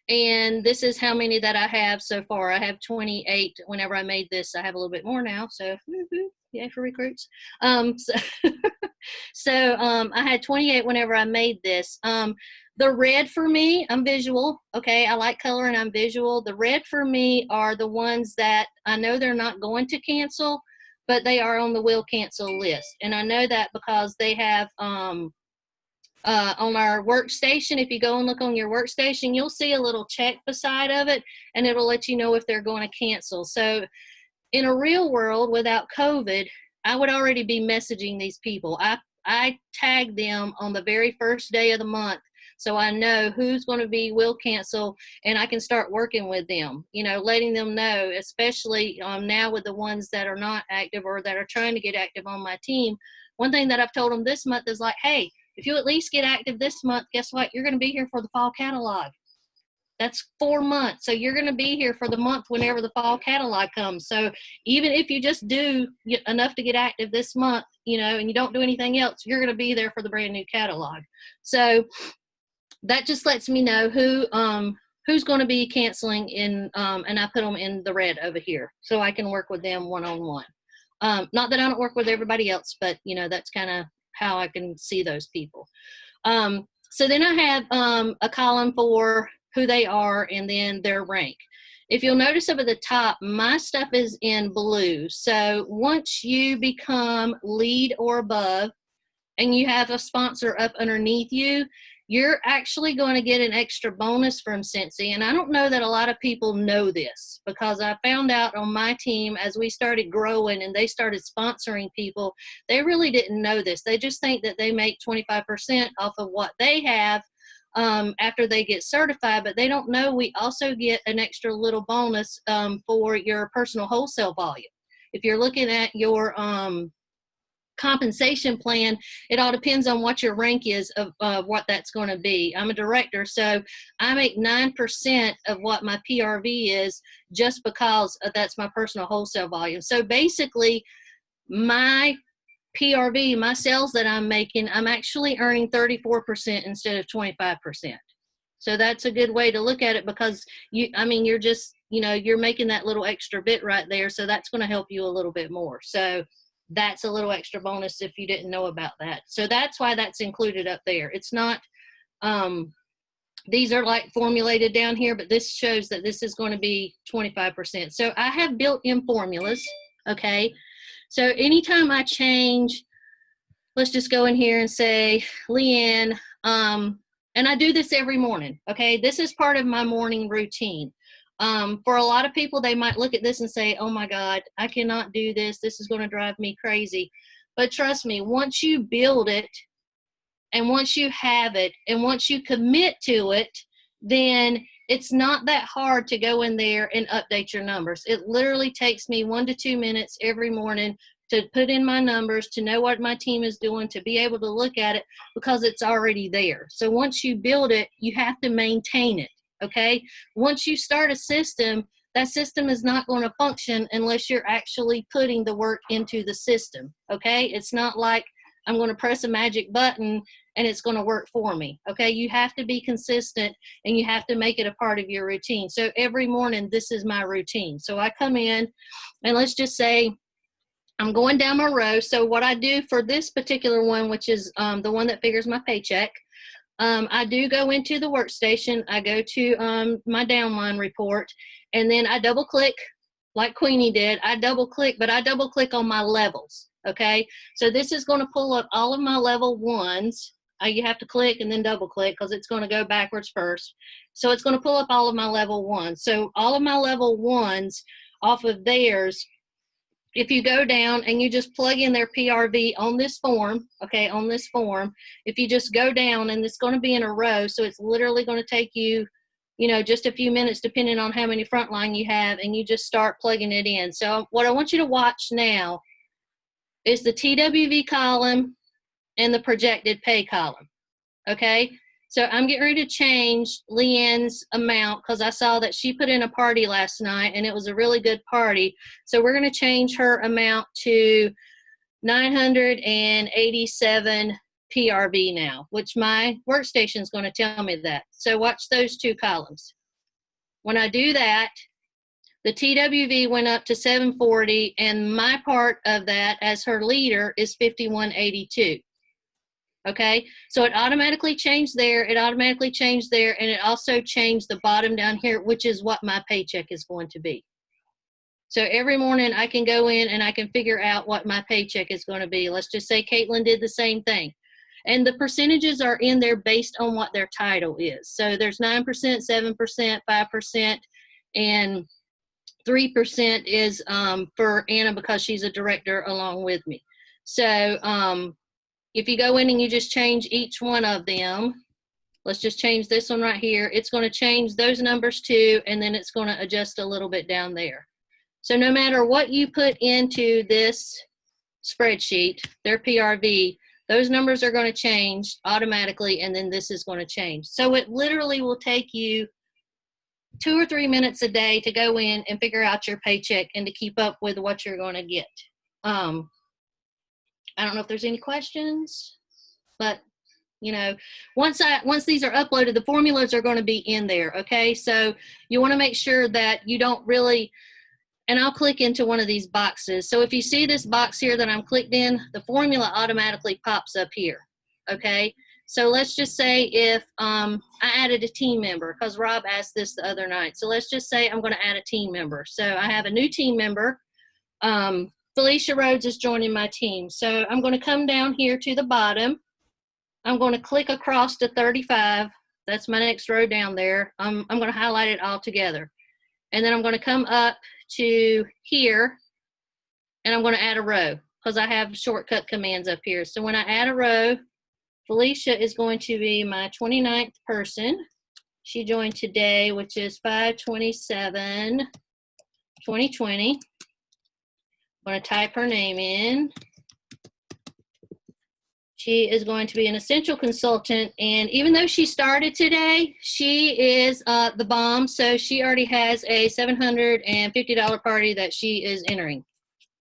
[SPEAKER 3] and this is how many that I have so far. I have 28 whenever I made this. I have a little bit more now, so yay for recruits. I had 28 whenever I made this. The red for me, I'm visual. Okay, I like color and I'm visual. The red for me are the ones that I know they're not going to cancel, but they are on the will cancel list. And I know that because they have on our workstation, if you go and look on your workstation, you'll see a little check beside of it, and it'll let you know if they're going to cancel. So in a real world without COVID, I would already be messaging these people. I tag them on the very first day of the month, so I know who's going to be will cancel, and I can start working with them, letting them know, especially now with the ones that are not active or that are trying to get active on my team. One thing that I've told them this month is like, hey, if you at least get active this month, guess what? You're going to be here for the fall catalog. That's 4 months. So you're going to be here for the month whenever the fall catalog comes. So even if you just do enough to get active this month, and you don't do anything else, you're going to be there for the brand new catalog. So that just lets me know who's going to be canceling and I put them in the red over here so I can work with them one-on-one. Not that I don't work with everybody else, but that's kind of how I can see those people. So then I have a column for who they are and then their rank. If you'll notice up at the top, my stuff is in blue. So once you become lead or above and you have a sponsor up underneath you, you're actually going to get an extra bonus from Cincy. And I don't know that a lot of people know this, because I found out on my team as we started growing and they started sponsoring people, they really didn't know this. They just think that they make 25% off of what they have after they get certified, but they don't know we also get an extra little bonus for your personal wholesale volume. If you're looking at your compensation plan, it all depends on what your rank is of what that's going to be. I'm a director, so I make 9% of what my PRV is just because that's my personal wholesale volume. So basically my PRV, my sales that I'm making, I'm actually earning 34% instead of 25%. So that's a good way to look at it, because you're just, you're making that little extra bit right there. So that's going to help you a little bit more. So that's a little extra bonus if you didn't know about that. So that's why that's included up there. It's not, these are like formulated down here, but this shows that this is going to be 25%. So I have built-in formulas, okay? So anytime I change, let's just go in here and say, Leanne, and I do this every morning, okay? This is part of my morning routine. For a lot of people, they might look at this and say, oh my God, I cannot do this. This is going to drive me crazy. But trust me, once you build it and once you have it and once you commit to it, then it's not that hard to go in there and update your numbers. It literally takes me 1 to 2 minutes every morning to put in my numbers, to know what my team is doing, to be able to look at it, because it's already there. So once you build it, you have to maintain it. Okay, once you start a system, that system is not going to function unless you're actually putting the work into the system. Okay, it's not like I'm going to press a magic button and it's going to work for me. Okay, you have to be consistent and you have to make it a part of your routine. So every morning, this is my routine. So I come in and let's just say I'm going down my row. So what I do for this particular one, which is the one that figures my paycheck, I do go into the workstation. I go to my downline report, and then I double click like Queenie did. I double click, but I double click on my levels. Okay, so this is going to pull up all of my level ones. You have to click and then double click because it's going to go backwards first. So it's going to pull up all of my level ones. So all of my level ones off of theirs, if you go down and you just plug in their PRV on this form, okay, on this form, if you just go down, and it's going to be in a row, so it's literally going to take you, just a few minutes depending on how many frontline you have, and you just start plugging it in. So what I want you to watch now is the TWV column and the projected pay column, okay? So I'm getting ready to change Leanne's amount because I saw that she put in a party last night and it was a really good party. So we're going to change her amount to 987 PRV now, which my workstation is going to tell me that. So watch those two columns. When I do that, the TWV went up to 740, and my part of that as her leader is 5182. Okay, so it automatically changed there, it automatically changed there, and it also changed the bottom down here, which is what my paycheck is going to be. So every morning I can go in and I can figure out what my paycheck is going to be. Let's just say Caitlin did the same thing. And the percentages are in there based on what their title is. So there's 9%, 7%, 5%, and 3% is for Anna because she's a director along with me. So if you go in and you just change each one of them, let's just change this one right here. It's going to change those numbers too, and then it's going to adjust a little bit down there. So no matter what you put into this spreadsheet, their PRV, those numbers are going to change automatically, and then this is going to change. So it literally will take you 2 or 3 minutes a day to go in and figure out your paycheck and to keep up with what you're going to get. I don't know if there's any questions, but you know, once these are uploaded, the formulas are going to be in there. Okay, so you want to make sure that you don't really, and I'll click into one of these boxes. So if you see this box here that I'm clicked in, the formula automatically pops up here. Okay, so let's just say if I added a team member, because Rob asked this the other night. So let's just say I'm going to add a team member. So I have a new team member. Felicia Rhodes is joining my team. So I'm going to come down here to the bottom. I'm going to click across to 35. That's my next row down there. I'm going to highlight it all together. And then I'm going to come up to here, and I'm going to add a row because I have shortcut commands up here. So when I add a row, Felicia is going to be my 29th person. She joined today, which is 5/27/2020. I'm going to type her name in. She is going to be an essential consultant, and even though she started today, she is the bomb, so she already has a $750 party that she is entering.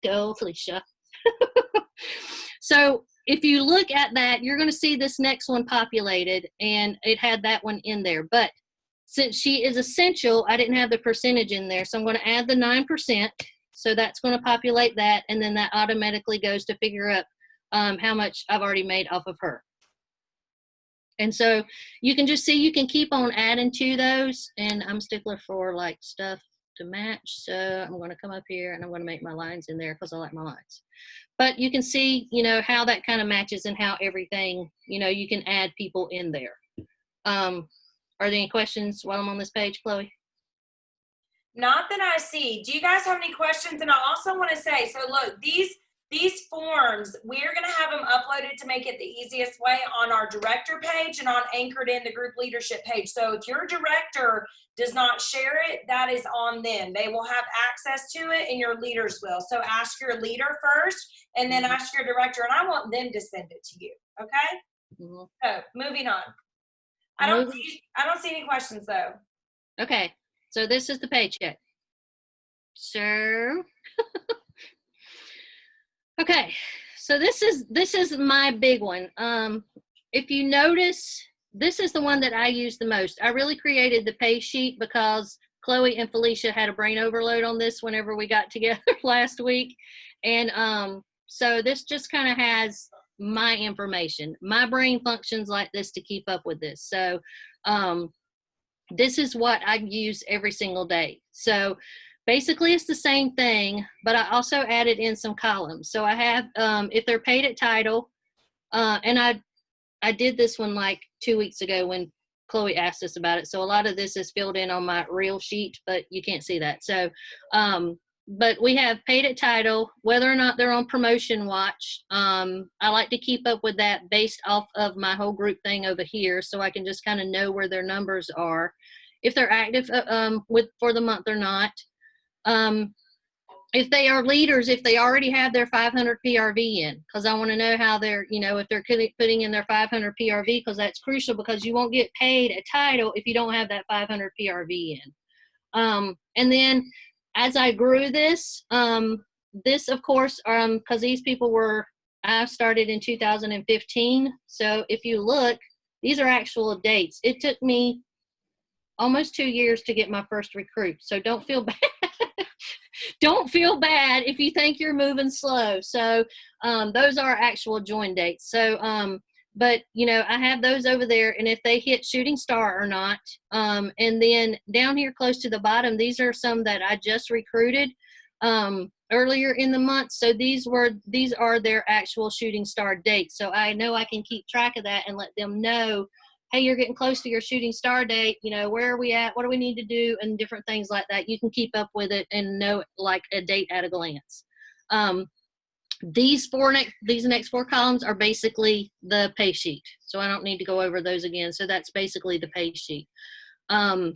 [SPEAKER 3] Go, Felicia. So if you look at that, you're going to see this next one populated, and it had that one in there. But since she is essential, I didn't have the percentage in there, so I'm going to add the 9%. So that's going to populate that, and then that automatically goes to figure out how much I've already made off of her. And so you can just see, you can keep on adding to those, and I'm stickler for like stuff to match. So I'm going to come up here and I'm going to make my lines in there because I like my lines. But you can see, you know, how that kind of matches and how everything, you know, you can add people in there. Are there any questions while I'm on this page, Chloe?
[SPEAKER 1] Not that I see. Do you guys have any questions? And I also want to say, so look, these forms, we're going to have them uploaded to make it the easiest way on our director page and on Anchored in the group leadership page. So if your director does not share it, that is on them. They will have access to it and your leaders will. So ask your leader first and then ask your director, and I want them to send it to you. Okay?
[SPEAKER 3] Mm-hmm.
[SPEAKER 1] So moving on. I don't see any questions though.
[SPEAKER 3] Okay. So this is the paycheck. Sure. Okay, so this is my big one. If you notice, this is the one that I use the most. I really created the pay sheet because Chloe and Felicia had a brain overload on this whenever we got together last week. And so this just kind of has my information. My brain functions like this to keep up with this. So this is what I use every single day. So basically, it's the same thing, but I also added in some columns. So I have, if they're paid at title, and I did this one like 2 weeks ago when Chloe asked us about it. So a lot of this is filled in on my real sheet, but you can't see that. So, but we have paid at title, whether or not they're on promotion watch. I like to keep up with that based off of my whole group thing over here, so I can just kind of know where their numbers are, if they're active for the month or not. If they are leaders, if they already have their 500 PRV in, because I want to know how they're, you know, if they're putting in their 500 PRV, because that's crucial, because you won't get paid a title if you don't have that 500 PRV in. And then as I grew this, this of course, because these people were I started in 2015. So if you look, these are actual dates. It took me almost 2 years to get my first recruit. So don't feel bad. Don't feel bad if you think you're moving slow. So those are actual join dates. So, but you know, I have those over there, and if they hit shooting star or not. And then down here close to the bottom, these are some that I just recruited earlier in the month. So these are their actual shooting star dates. So I know I can keep track of that and let them know, hey, you're getting close to your shooting star date, you know, where are we at, what do we need to do, and different things like that. You can keep up with it and know like a date at a glance. These next 4 columns are basically the pay sheet, so I don't need to go over those again. So that's basically the pay sheet. The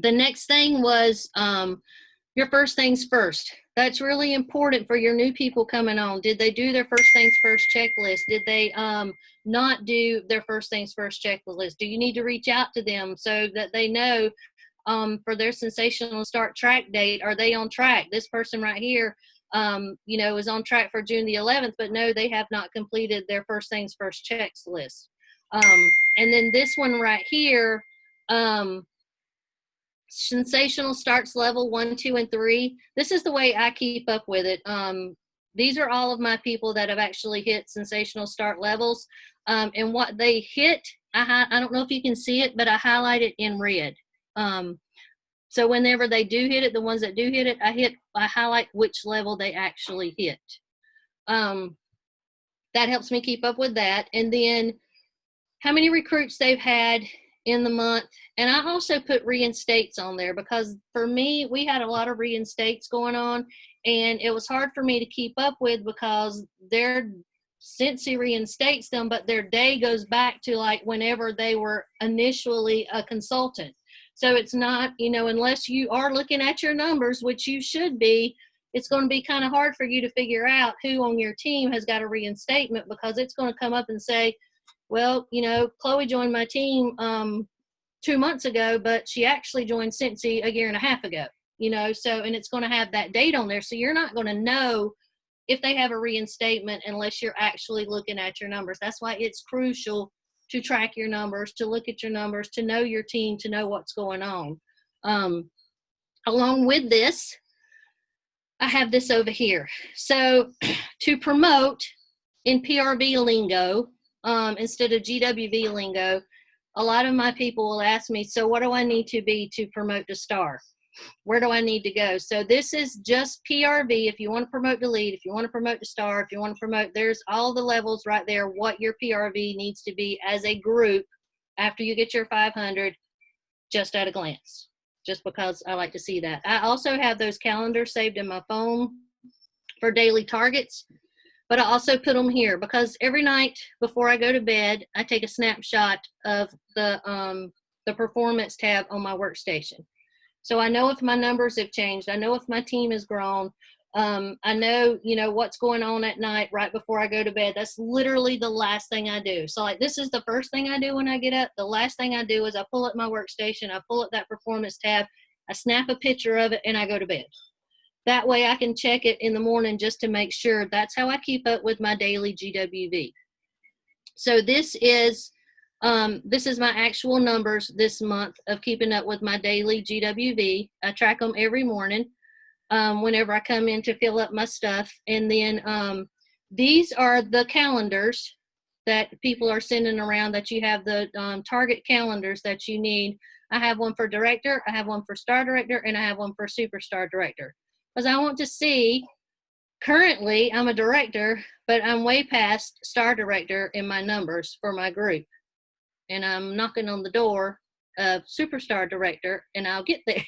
[SPEAKER 3] next thing was your first things first. That's really important for your new people coming on. Did they do their first things first checklist? Did they not do their first things first checklist? Do you need to reach out to them so that they know for their sensational start track date, are they on track? This person right here, you know, is on track for June the 11th, but no, they have not completed their first things first checklist. And then this one right here, sensational starts level 1, 2, and 3. This is the way I keep up with it. These are all of my people that have actually hit sensational start levels. And what they hit, I don't know if you can see it, but I highlight it in red. So whenever they do hit it, the ones that do hit it, I highlight which level they actually hit. That helps me keep up with that. And then how many recruits they've had in the month. And I also put reinstates on there because for me, we had a lot of reinstates going on, and it was hard for me to keep up with because their Cincy reinstates them, but their day goes back to like whenever they were initially a consultant. So it's not, you know, unless you are looking at your numbers, which you should be, it's going to be kind of hard for you to figure out who on your team has got a reinstatement, because it's going to come up and say, well, you know, Chloe joined my team 2 months ago, but she actually joined Cincy a year and a half ago, you know, so, and it's going to have that date on there. So you're not going to know if they have a reinstatement unless you're actually looking at your numbers. That's why it's crucial to track your numbers, to look at your numbers, to know your team, to know what's going on. Along with this, I have this over here. So to promote in PRV lingo, instead of GWV lingo, a lot of my people will ask me, so what do I need to be to promote to star? Where do I need to go? So this is just PRV. If you want to promote to lead, if you want to promote to star, if you want to promote, there's all the levels right there, what your PRV needs to be as a group after you get your 500, just at a glance, just because I like to see that. I also have those calendars saved in my phone for daily targets, but I also put them here because every night before I go to bed, I take a snapshot of the performance tab on my workstation. So I know if my numbers have changed. I know if my team has grown. I know, you know, what's going on at night right before I go to bed. That's literally the last thing I do. So like this is the first thing I do when I get up. The last thing I do is I pull up my workstation. I pull up that performance tab. I snap a picture of it and I go to bed. That way I can check it in the morning just to make sure. That's how I keep up with my daily GWV. So this is my actual numbers this month of keeping up with my daily GWV. I track them every morning whenever I come in to fill up my stuff. And then these are the calendars that people are sending around, that you have the target calendars that you need. I have one for director, I have one for star director, and I have one for superstar director. Because I want to see, currently I'm a director, but I'm way past star director in my numbers for my group. And I'm knocking on the door of superstar director, and I'll get there.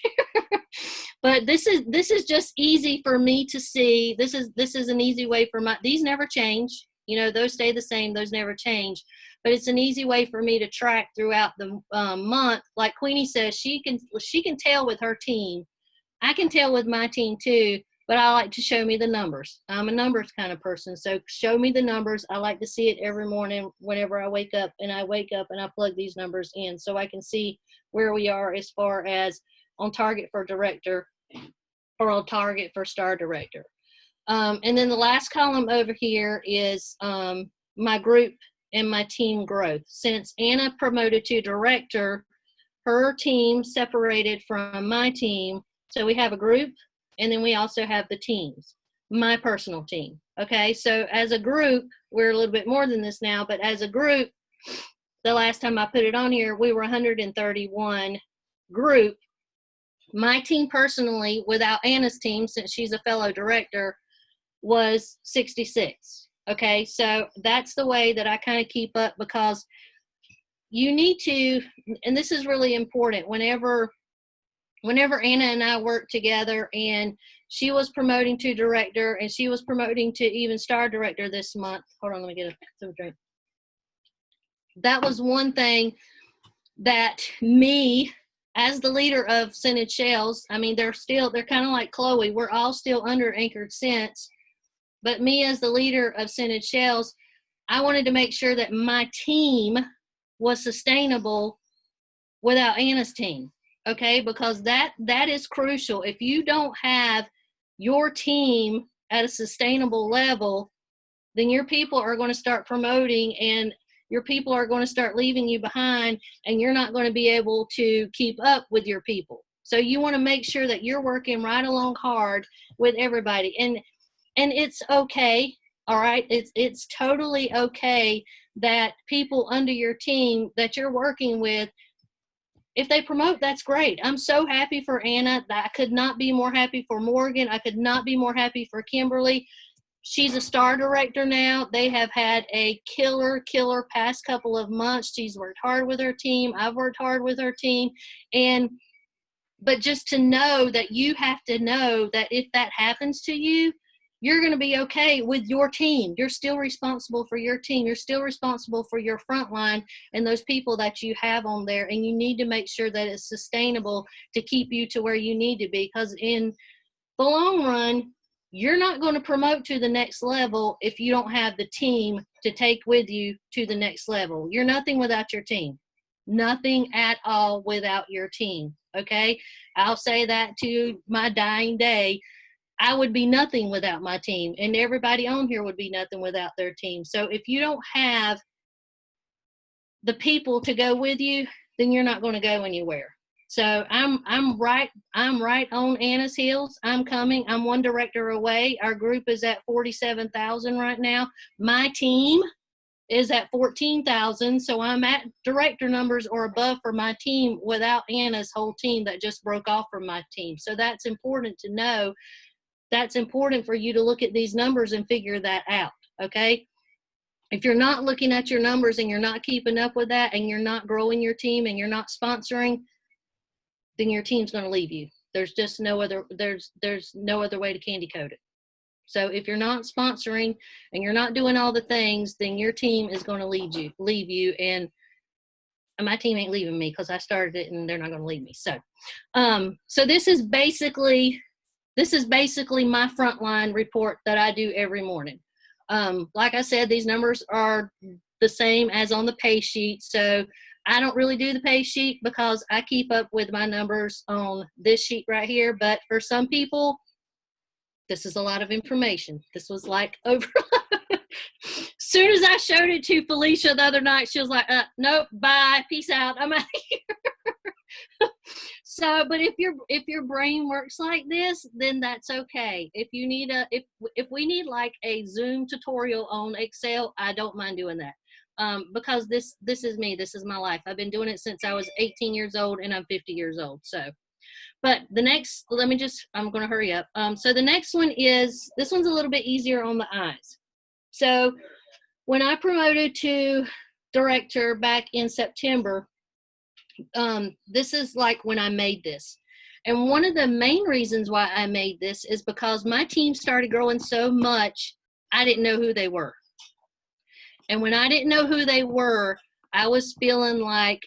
[SPEAKER 3] But this is just easy for me to see. This is an easy way for these never change. You know, those stay the same, those never change. But it's an easy way for me to track throughout the month. Like Queenie says, she can tell with her team. I can tell with my team too, but I like to show me the numbers. I'm a numbers kind of person, so show me the numbers. I like to see it every morning whenever I wake up, and I plug these numbers in so I can see where we are as far as on target for director or on target for star director. And then the last column over here is my group and my team growth. Since Anna promoted to director, her team separated from my team. So we have a group, and then we also have the teams, my personal team. Okay, so as a group, we're a little bit more than this now, but as a group, the last time I put it on here, we were 131 group. My team personally, without Anna's team, since she's a fellow director, was 66. Okay, so that's the way that I kind of keep up, because you need to, and this is really important, whenever Anna and I worked together and she was promoting to director and she was promoting to even star director this month. Hold on, let me get a drink. That was one thing that me, as the leader of Scented Shells, I mean, they're kind of like Chloe. We're all still under Anchored Scents. But me as the leader of Scented Shells, I wanted to make sure that my team was sustainable without Anna's team. Okay, because that is crucial. If you don't have your team at a sustainable level, then your people are going to start promoting and your people are going to start leaving you behind, and you're not going to be able to keep up with your people. So you want to make sure that you're working right along hard with everybody. And it's okay, all right? It's totally okay that people under your team that you're working with, if they promote, that's great. I'm so happy for Anna. I could not be more happy for Morgan. I could not be more happy for Kimberly. She's a star director now. They have had a killer past couple of months. She's worked hard with her team. I've worked hard with her team. But just to know that you have to know that if that happens to you, you're going to be okay with your team. You're still responsible for your team. You're still responsible for your front line and those people that you have on there. And you need to make sure that it's sustainable to keep you to where you need to be. Because in the long run, you're not going to promote to the next level if you don't have the team to take with you to the next level. You're nothing without your team. Nothing at all without your team. Okay? I'll say that to my dying day. I would be nothing without my team, and everybody on here would be nothing without their team. So if you don't have the people to go with you, then you're not going to go anywhere. So I'm right on Anna's heels. I'm coming. I'm one director away. Our group is at 47,000 right now. My team is at 14,000. So I'm at director numbers or above for my team without Anna's whole team that just broke off from my team. So that's important to know. That's important for you to look at these numbers and figure that out, okay? If you're not looking at your numbers and you're not keeping up with that and you're not growing your team and you're not sponsoring, then your team's going to leave you. There's just no other, there's no other way to candy coat it. So if you're not sponsoring and you're not doing all the things, then your team is going to leave you. And my team ain't leaving me because I started it and they're not going to leave me. So, so this is basically my frontline report that I do every morning. Like I said, these numbers are the same as on the pay sheet. So I don't really do the pay sheet because I keep up with my numbers on this sheet right here. But for some people, this is a lot of information. This was like over. Soon as I showed it to Felicia the other night, she was like, nope, bye, peace out, I'm out of here. So, but if your brain works like this, then that's okay. If you need if we need like a Zoom tutorial on Excel, I don't mind doing that. Because this is me, this is my life. I've been doing it since I was 18 years old and I'm 50 years old. So, but the next, I'm going to hurry up. So the next one is, this one's a little bit easier on the eyes. So when I promoted to director back in September, this is like when I made this. And one of the main reasons why I made this is because my team started growing so much, I didn't know who they were. And when I didn't know who they were, I was feeling like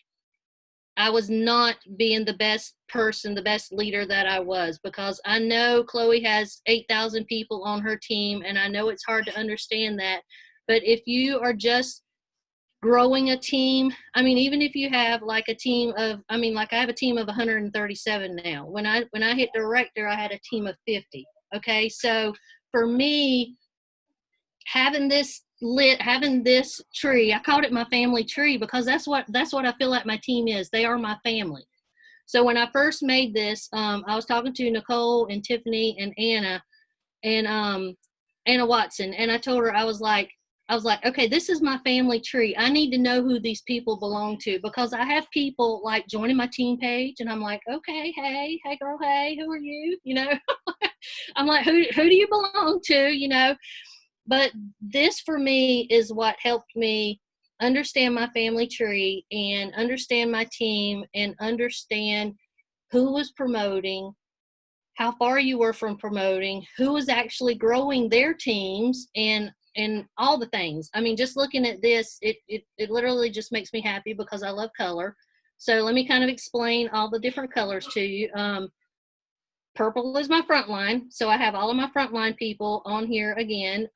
[SPEAKER 3] I was not being the best person, the best leader that I was, because I know Chloe has 8,000 people on her team, and I know it's hard to understand that. But if you are just growing a team, I mean, even if you have like a team of, I mean, like I have a team of 137 now. When I hit director, I had a team of 50. Okay, so for me, having this tree, I called it my family tree because that's what I feel like my team is. They are my family. So when I first made this, I was talking to Nicole and Tiffany and Anna and Anna Watson, and I told her, I was like, okay, this is my family tree. I need to know who these people belong to, because I have people like joining my team page, and I'm like, okay, hey girl, hey, who are you? You know, I'm like, who do you belong to? You know, but this for me is what helped me understand my family tree and understand my team and understand who was promoting, how far you were from promoting, who was actually growing their teams, and all the things. I mean, just looking at this, it literally just makes me happy because I love color. So let me kind of explain all the different colors to you. Purple is my front line. So I have all of my frontline people on here again.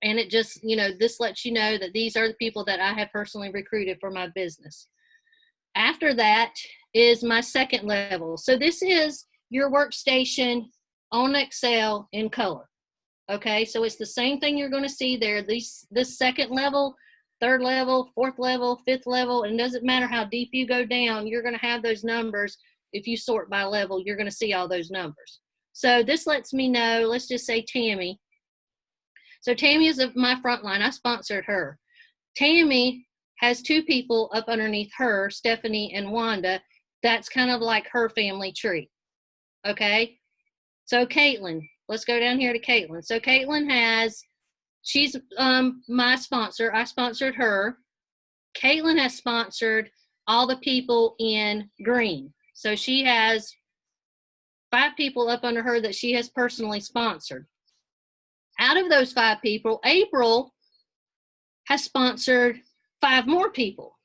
[SPEAKER 3] And it just, you know, this lets you know that these are the people that I have personally recruited for my business. After that is my second level. So this is your workstation on Excel in color. Okay, so it's the same thing you're going to see there. This second level, third level, fourth level, fifth level, and it doesn't matter how deep you go down, you're going to have those numbers. If you sort by level, you're going to see all those numbers. So this lets me know, let's just say Tammy. So Tammy is my front line. I sponsored her. Tammy has two people up underneath her, Stephanie and Wanda. That's kind of like her family tree. Okay. So Caitlin, let's go down here to Caitlin. So Caitlin she's my sponsor. I sponsored her. Caitlin has sponsored all the people in green. So she has 5 people up under her that she has personally sponsored. Out of those 5 people, April has sponsored 5 more people.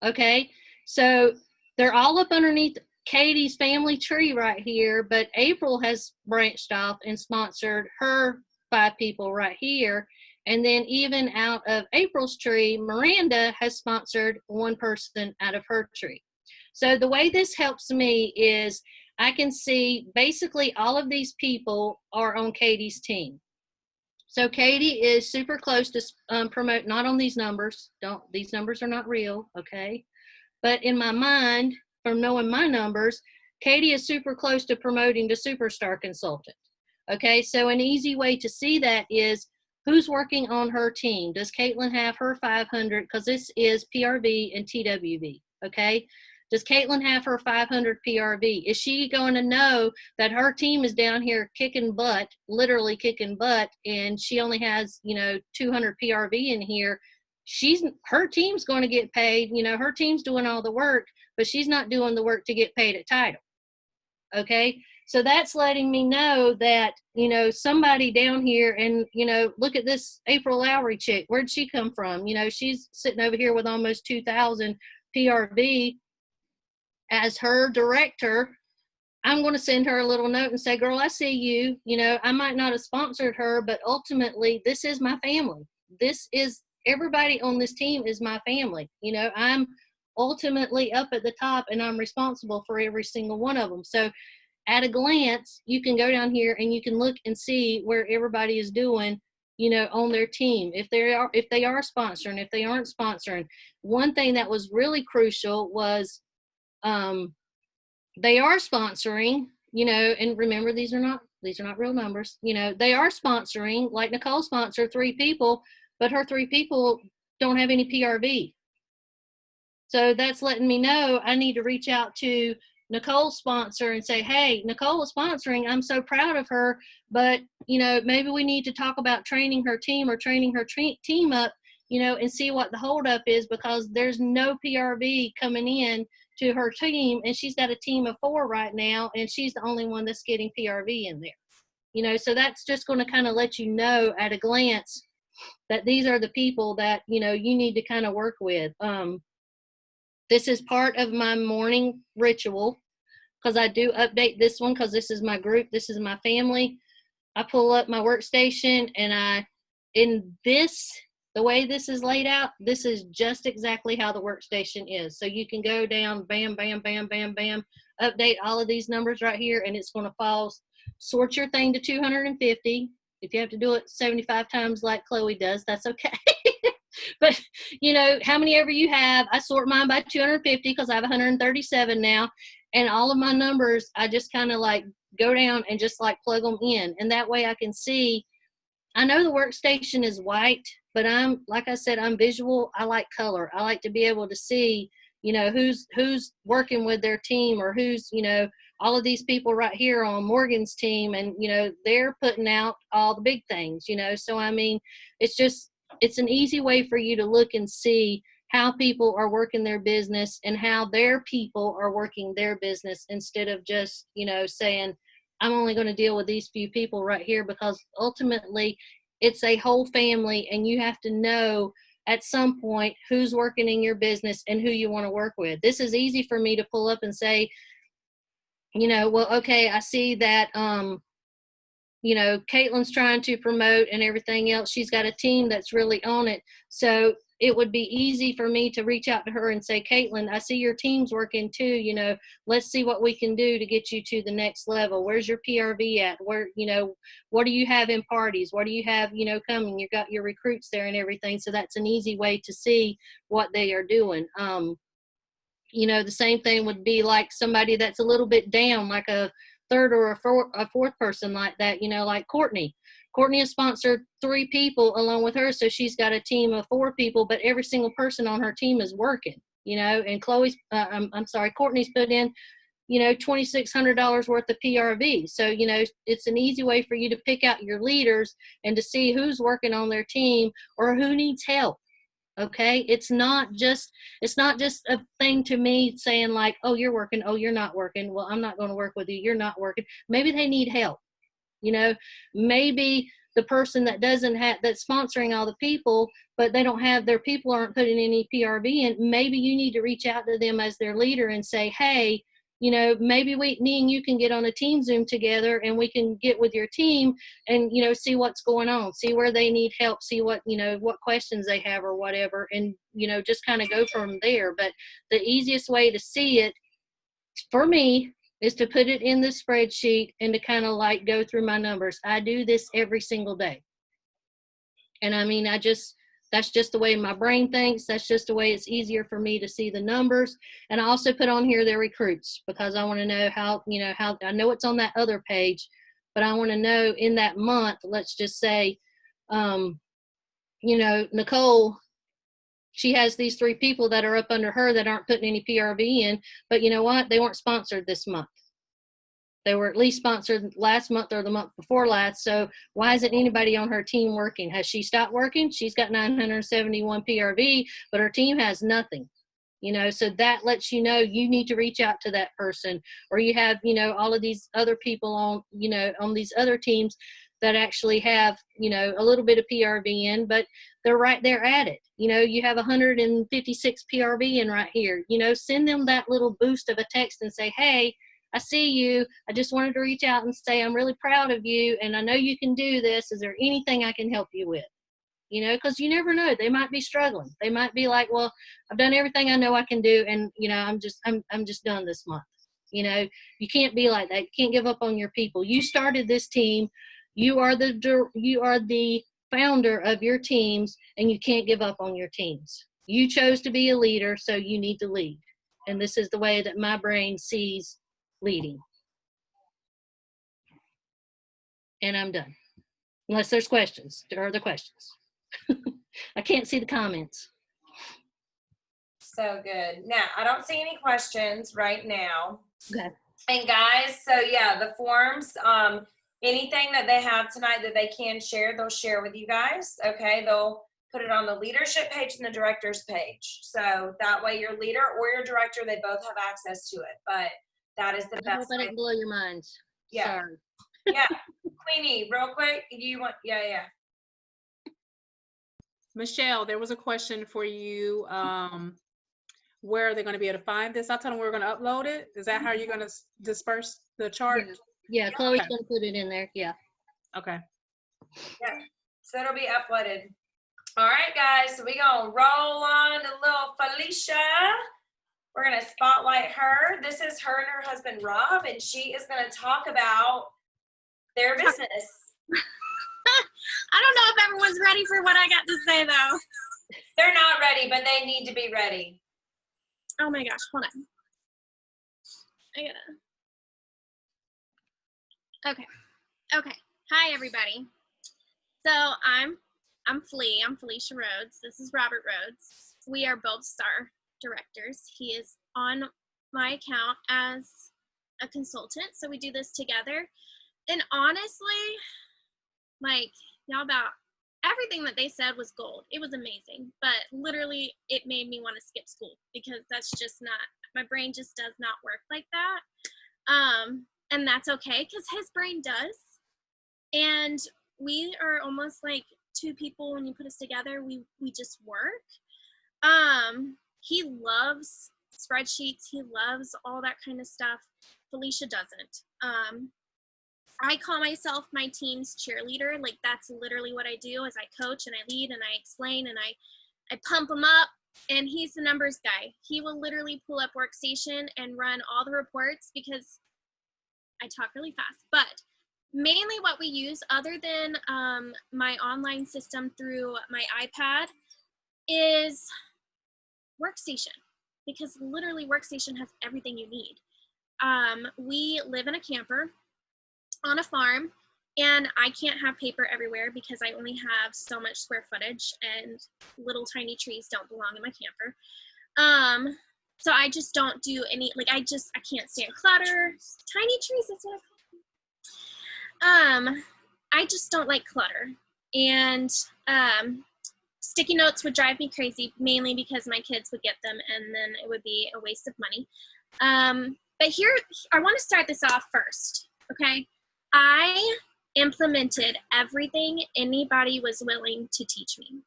[SPEAKER 3] Okay, so they're all up underneath Katie's family tree right here, but April has branched off and sponsored her 5 people right here. And then even out of April's tree, Miranda has sponsored 1 person out of her tree. So the way this helps me is I can see basically all of these people are on Katie's team. So Katie is super close to promote, not on these numbers. These numbers are not real, okay? But in my mind, from knowing my numbers, Katie is super close to promoting to superstar consultant. Okay, so an easy way to see that is who's working on her team. Does Caitlin have her 500? Because this is PRV and TWV, okay? Does Caitlin have her 500 PRV? Is she going to know that her team is down here kicking butt, literally kicking butt, and she only has, 200 PRV in here? Her team's going to get paid. Her team's doing all the work, but she's not doing the work to get paid at title. Okay, so that's letting me know that, somebody down here, and, look at this April Lowry chick. Where'd she come from? She's sitting over here with almost 2,000 PRV. As her director, I'm going to send her a little note and say, girl, I see you. I might not have sponsored her, but ultimately this is my family. Everybody on this team is my family. I'm ultimately up at the top and I'm responsible for every single one of them. So at a glance, you can go down here and you can look and see where everybody is doing, on their team. If they are sponsoring, if they aren't sponsoring. One thing that was really crucial was, they are sponsoring, and remember, these are not real numbers. They are sponsoring, like Nicole sponsored 3 people, but her 3 people don't have any PRV. So that's letting me know I need to reach out to Nicole's sponsor and say, hey, Nicole is sponsoring. I'm so proud of her, but, maybe we need to talk about training her team or training her team up, and see what the holdup is, because there's no PRV coming in to her team, and she's got a team of 4 right now, and she's the only one that's getting PRV in there. So that's just going to kind of let you know at a glance that these are the people that, you need to kind of work with. This is part of my morning ritual, because I do update this one, because this is my group, this is my family. I pull up my workstation, and the way this is laid out, this is just exactly how the workstation is. So you can go down, bam, bam, bam, bam, bam, update all of these numbers right here, and it's going to sort your thing to 250. If you have to do it 75 times like Chloe does, that's okay. But, you know, how many ever you have, I sort mine by 250 because I have 137 now. And all of my numbers, I just kind of like go down and just like plug them in. And that way I can see, I know the workstation is white, but I'm, like I said, I'm visual. I like color. I like to be able to see, you know, who's working with their team, or who's, you know, all of these people right here on Morgan's team, and, you know, they're putting out all the big things, you know. So, I mean, it's an easy way for you to look and see how people are working their business and how their people are working their business, instead of just, you know, saying, I'm only going to deal with these few people right here, because ultimately it's a whole family, and you have to know at some point who's working in your business and who you want to work with. This is easy for me to pull up and say, you know, well, okay, I see that, you know, Caitlin's trying to promote and everything else. She's got a team that's really on it. So it would be easy for me to reach out to her and say, Caitlin, I see your team's working too. You know, let's see what we can do to get you to the next level. Where's your PRV at? Where, you know, what do you have in parties? What do you have, you know, coming? You got your recruits there and everything. So that's an easy way to see what they are doing. You know, the same thing would be like somebody that's a little bit down, like a third or a fourth person like that, you know, like Courtney. Courtney has sponsored 3 people along with her, so she's got a team of 4 people, but every single person on her team is working, you know. And Chloe's, Courtney's put in, you know, $2,600 worth of PRV. So, you know, it's an easy way for you to pick out your leaders and to see who's working on their team or who needs help. Okay, it's not just a thing to me saying like, oh, you're working, oh, you're not working, well, I'm not going to work with you, you're not working. Maybe they need help, you know. Maybe the person that doesn't have, that's sponsoring all the people, but they don't have, their people aren't putting any PRV in. Maybe you need to reach out to them as their leader and say, hey, you know, maybe me and you can get on a team Zoom together, and we can get with your team and, you know, see what's going on, see where they need help, see what, you know, what questions they have or whatever, and, you know, just kind of go from there. But the easiest way to see it for me is to put it in the spreadsheet and to kind of like go through my numbers. I do this every single day. And I mean, that's just the way my brain thinks. That's just the way it's easier for me to see the numbers. And I also put on here their recruits, because I want to know how, you know, how, I know it's on that other page, but I want to know in that month, let's just say, you know, Nicole, she has these 3 people that are up under her that aren't putting any PRV in, but you know what? They weren't sponsored this month. They were at least sponsored last month or the month before last. So why isn't anybody on her team working? Has she stopped working? She's got 971 PRV, but her team has nothing. You know, so that lets you know you need to reach out to that person. Or you have, you know, all of these other people on, you know, on these other teams that actually have, you know, a little bit of PRV in, but they're right there at it. You know, you have 156 PRV in right here. You know, send them that little boost of a text and say, hey, I see you. I just wanted to reach out and say I'm really proud of you, and I know you can do this. Is there anything I can help you with? You know, because you never know. They might be struggling. They might be like, well, I've done everything I know I can do, and, you know, I'm just done this month. You know, you can't be like that. You can't give up on your people. You started this team. You are the founder of your teams, and you can't give up on your teams. You chose to be a leader, so you need to lead. And this is the way that my brain sees leading. And I'm done. Unless there's questions. There are the questions. I can't see the comments.
[SPEAKER 1] So good. Now, I don't see any questions right now.
[SPEAKER 3] Okay.
[SPEAKER 1] And guys, so yeah, the forms, anything that they have tonight that they can share, they'll share with you guys. Okay. They'll put it on the leadership page and the director's page. So that way your leader or your director, they both have access to it. But that is the best.
[SPEAKER 3] I hope I didn't blow your minds.
[SPEAKER 1] Yeah.
[SPEAKER 3] Sorry.
[SPEAKER 1] Yeah. Queenie, real quick, yeah.
[SPEAKER 2] Michelle, there was a question for you. Where are they going to be able to find this? I told them we were going to upload it. Is that how you're going to disperse the chart?
[SPEAKER 3] Yeah, Chloe's going to put it in there. Yeah.
[SPEAKER 2] Okay.
[SPEAKER 1] Yeah. So it'll be uploaded. All right, guys. So we're going to roll on to little Felicia. We're going to spotlight her. This is her and her husband, Rob, and she is going to talk about their business.
[SPEAKER 4] I don't know if everyone's ready for what I got to say, though.
[SPEAKER 1] They're not ready, but they need to be ready.
[SPEAKER 4] Oh my gosh, hold on. Okay. Hi, everybody. So I'm Flea. I'm Felicia Rhodes. This is Robert Rhodes. We are both star directors. He is on my account as a consultant, so we do this together. And honestly, like, y'all, about everything that they said was gold. It was amazing, but literally it made me want to skip school because that's just not, my brain just does not work like that. And that's okay because his brain does. And we are almost like two people. When you put us together, we just work. He loves spreadsheets. He loves all that kind of stuff. Felicia doesn't. I call myself my team's cheerleader. Like, that's literally what I do is I coach and I lead and I explain and I pump him up, and he's the numbers guy. He will literally pull up Workstation and run all the reports because I talk really fast. But mainly what we use, other than my online system through my iPad, is Workstation, because literally Workstation has everything you need. We live in a camper on a farm, and I can't have paper everywhere because I only have so much square footage, and little tiny trees don't belong in my camper. So I just don't do any, like, I can't stand clutter. Tiny trees, that's what I call them. I just don't like clutter. And sticky notes would drive me crazy, mainly because my kids would get them and then it would be a waste of money. But here, I want to start this off first, okay? I implemented everything anybody was willing to teach me.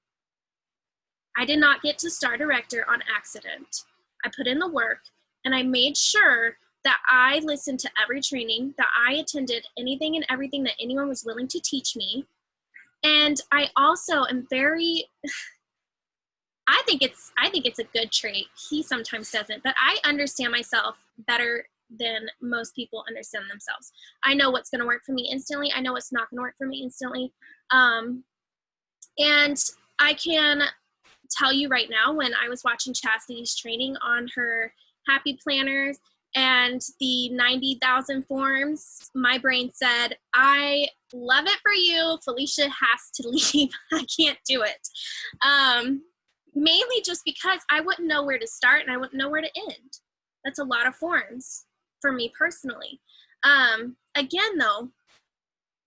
[SPEAKER 4] I did not get to star director on accident. I put in the work, and I made sure that I listened to every training, that I attended anything and everything that anyone was willing to teach me. And I also am very, I think it's a good trait. He sometimes doesn't, but I understand myself better than most people understand themselves. I know what's going to work for me instantly. I know what's not going to work for me instantly. And I can tell you right now, when I was watching Chastity's training on her happy planners and the 90,000 forms, my brain said, I love it for you. Felicia has to leave. I can't do it. Mainly just because I wouldn't know where to start and I wouldn't know where to end. That's a lot of forms for me personally. Again, though,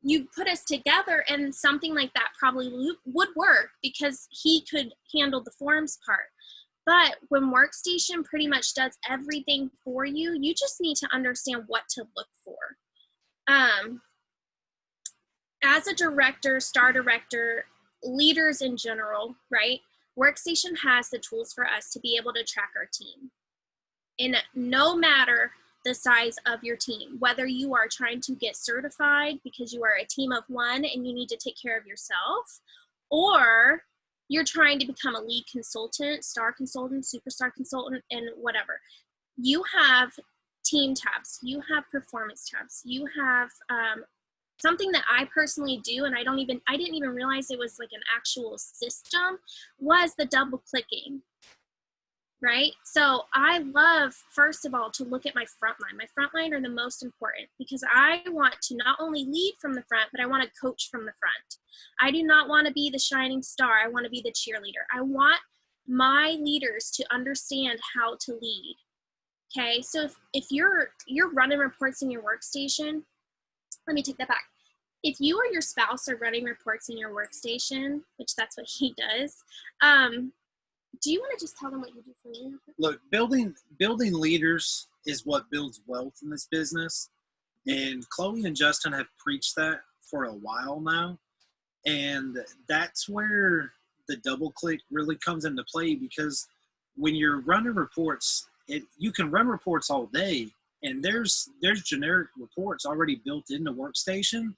[SPEAKER 4] you put us together and something like that probably would work because he could handle the forms part. But when Workstation pretty much does everything for you, you just need to understand what to look for. As a director, star director, leaders in general, right? Workstation has the tools for us to be able to track our team. And no matter the size of your team, whether you are trying to get certified because you are a team of one and you need to take care of yourself, or you're trying to become a lead consultant, star consultant, superstar consultant, and whatever. You have team tabs, you have performance tabs, you have something that I personally do, and I didn't even realize it was like an actual system, was the double clicking. Right? So I love, first of all, to look at my front line. My front line are the most important because I want to not only lead from the front, but I want to coach from the front. I do not want to be the shining star. I want to be the cheerleader. I want my leaders to understand how to lead. Okay? So if you're running reports in your Workstation, let me take that back. If you or your spouse are running reports in your Workstation, which that's what he does, do you want to just tell them what you do for me?
[SPEAKER 5] Look, building leaders is what builds wealth in this business. And Chloe and Justin have preached that for a while now. And that's where the double click really comes into play, because when you're running reports, you can run reports all day, and there's generic reports already built into Workstation.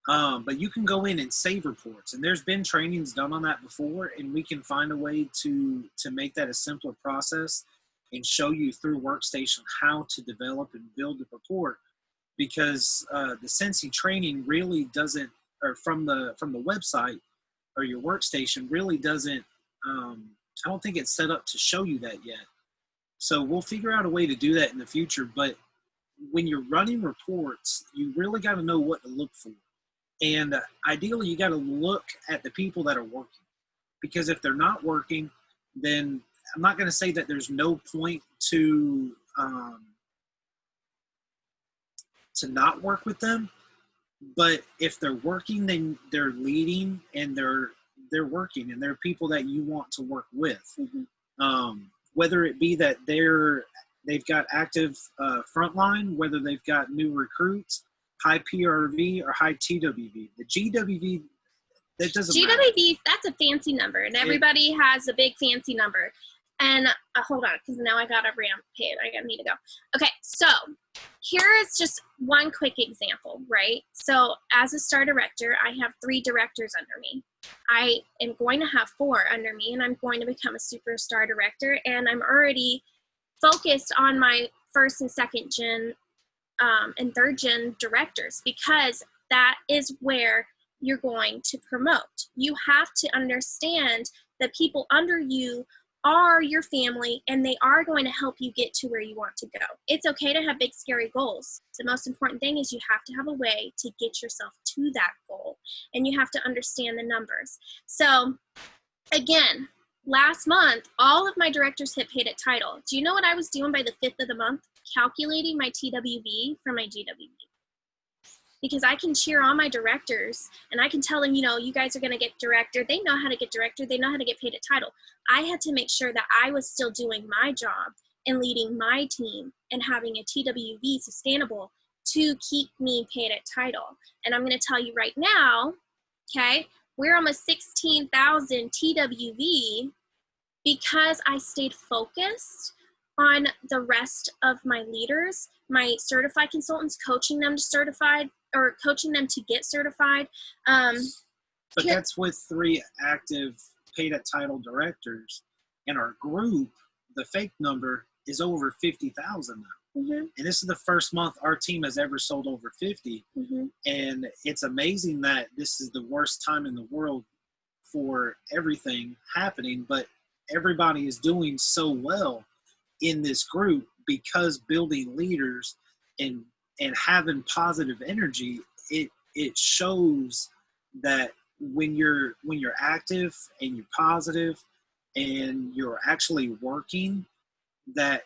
[SPEAKER 5] But you can go in and save reports, and there's been trainings done on that before, and we can find a way to make that a simpler process and show you through Workstation how to develop and build a report, because the Sensi training really doesn't or from the website or your workstation really doesn't, I don't think it's set up to show you that yet. So we'll figure out a way to do that in the future. But when you're running reports, you really got to know what to look for. And ideally, you got to look at the people that are working. Because if they're not working, then I'm not going to say that there's no point to not work with them. But if they're working, then they're leading and they're working, and they're people that you want to work with.
[SPEAKER 4] Mm-hmm.
[SPEAKER 5] Whether it be that they've got active frontline, whether they've got new recruits, high PRV or high TWV. The GWV, that doesn't matter.
[SPEAKER 4] GWV, that's a fancy number, and everybody has a big fancy number. And hold on, because now I got to ramp it. I need to go. Okay, so here is just one quick example, right? So as a STAR director, I have 3 directors under me. I am going to have 4 under me, and I'm going to become a superstar director, and I'm already focused on my 1st and 2nd gen and 3rd gen directors, because that is where you're going to promote. You have to understand that people under you are your family, and they are going to help you get to where you want to go. It's okay to have big, scary goals. The most important thing is you have to have a way to get yourself to that goal, and you have to understand the numbers. So again, last month, all of my directors hit paid at title. Do you know what I was doing by the 5th of the month? Calculating my TWV for my GWV. Because I can cheer on my directors, and I can tell them, you know, you guys are going to get director. They know how to get director. They know how to get paid at title. I had to make sure that I was still doing my job and leading my team and having a TWV sustainable to keep me paid at title. And I'm going to tell you right now, okay, we're almost 16,000 TWV because I stayed focused on the rest of my leaders, my certified consultants, coaching them to certified, or coaching them to get certified.
[SPEAKER 5] But that's with 3 active paid at title directors. In our group, the fake number is over 50,000 now.
[SPEAKER 4] Mm-hmm.
[SPEAKER 5] And this is the first month our team has ever sold over 50.
[SPEAKER 4] Mm-hmm.
[SPEAKER 5] And it's amazing that this is the worst time in the world for everything happening, but everybody is doing so well in this group because building leaders and having positive energy, it shows that when you're active and you're positive and you're actually working, that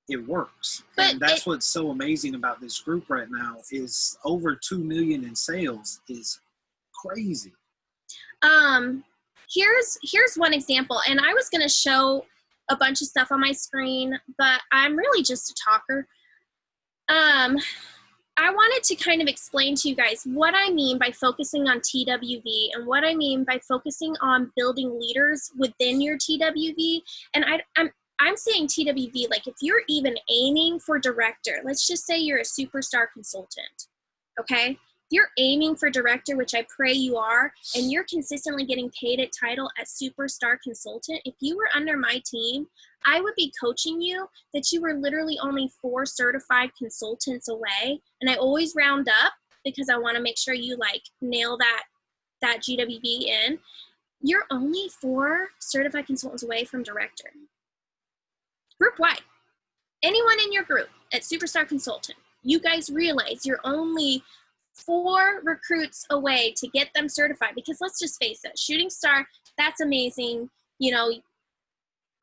[SPEAKER 5] it works.
[SPEAKER 4] But
[SPEAKER 5] and that's what's so amazing about this group right now is over 2 million in sales is crazy.
[SPEAKER 4] Here's one example, and I was going to show a bunch of stuff on my screen, but I'm really just a talker. I wanted to kind of explain to you guys what I mean by focusing on TWV and what I mean by focusing on building leaders within your TWV. And I'm saying TWV, like if you're even aiming for director, let's just say you're a superstar consultant, okay? If you're aiming for director, which I pray you are, and you're consistently getting paid at title at superstar consultant, if you were under my team, I would be coaching you that you were literally only 4 certified consultants away. And I always round up because I want to make sure you like nail that GWV in. You're only 4 certified consultants away from director. Group wide. Anyone in your group at superstar consultant, you guys realize you're only 4 recruits away to get them certified, because let's just face it, shooting star, that's amazing. You know,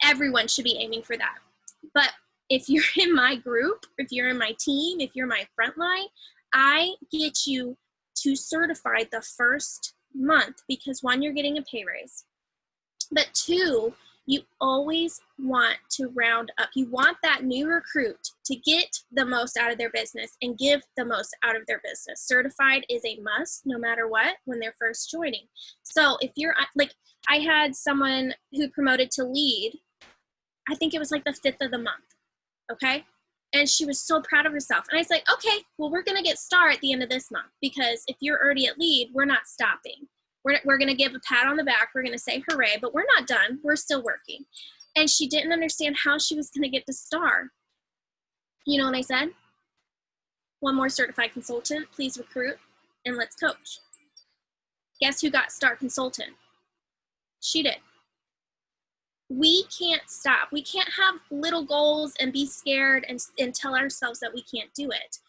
[SPEAKER 4] everyone should be aiming for that. But if you're in my group, if you're in my team, if you're my frontline, I get you to certify the first month because 1, you're getting a pay raise. But 2, you always want to round up. You want that new recruit to get the most out of their business and give the most out of their business. Certified is a must no matter what when they're first joining. So if you're like, I had someone who promoted to lead, I think it was like the 5th of the month, okay? And she was so proud of herself. And I was like, okay, well, we're going to get star at the end of this month because if you're already at lead, we're not stopping. We're going to give a pat on the back. We're going to say hooray, but we're not done. We're still working. And she didn't understand how she was going to get to star. You know what I said? 1 more certified consultant, please recruit, and let's coach. Guess who got star consultant? She did. We can't stop. We can't have little goals and be scared and tell ourselves that we can't do it.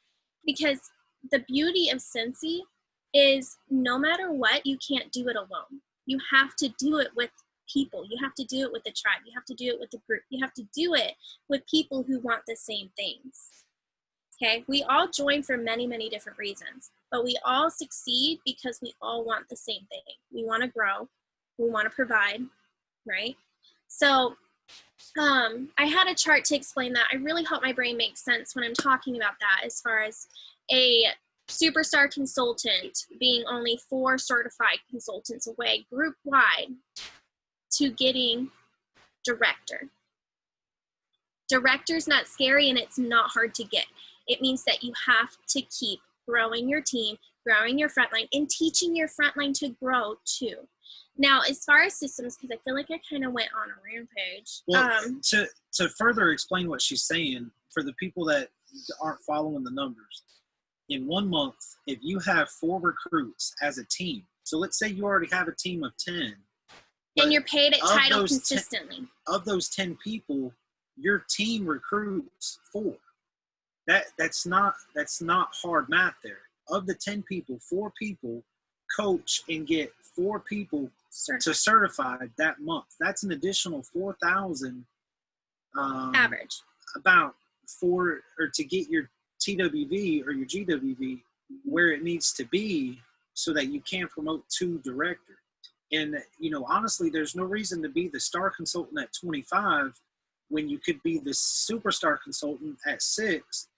[SPEAKER 4] Because the beauty of Cincy is no matter what, you can't do it alone. You have to do it with people. You have to do it with the tribe. You have to do it with the group. You have to do it with people who want the same things. Okay, we all join for many, many different reasons, but we all succeed because we all want the same thing. We want to grow. We want to provide, right? So I had a chart to explain that. I really hope my brain makes sense when I'm talking about that, as far as a superstar consultant being only 4 certified consultants away group-wide to getting director. Director's not scary, and it's not hard to get. It means that you have to keep growing your team, growing your frontline, and teaching your frontline to grow too. Now, as far as systems, because I feel like I kind of went on a rampage.
[SPEAKER 5] Well, to further explain what she's saying, for the people that aren't following the numbers, in 1 month, if you have 4 recruits as a team, so let's say you already have a team of 10.
[SPEAKER 4] And you're paid at title
[SPEAKER 5] those
[SPEAKER 4] consistently.
[SPEAKER 5] Of those 10 people, your team recruits 4. That's not hard math there. Of the 10 people, 4 people coach and get 4 people to certify that month. That's an additional 4,000
[SPEAKER 4] average.
[SPEAKER 5] About or to get your TWV or your GWV where it needs to be so that you can promote to director. And, honestly, there's no reason to be the star consultant at 25 when you could be the superstar consultant at 6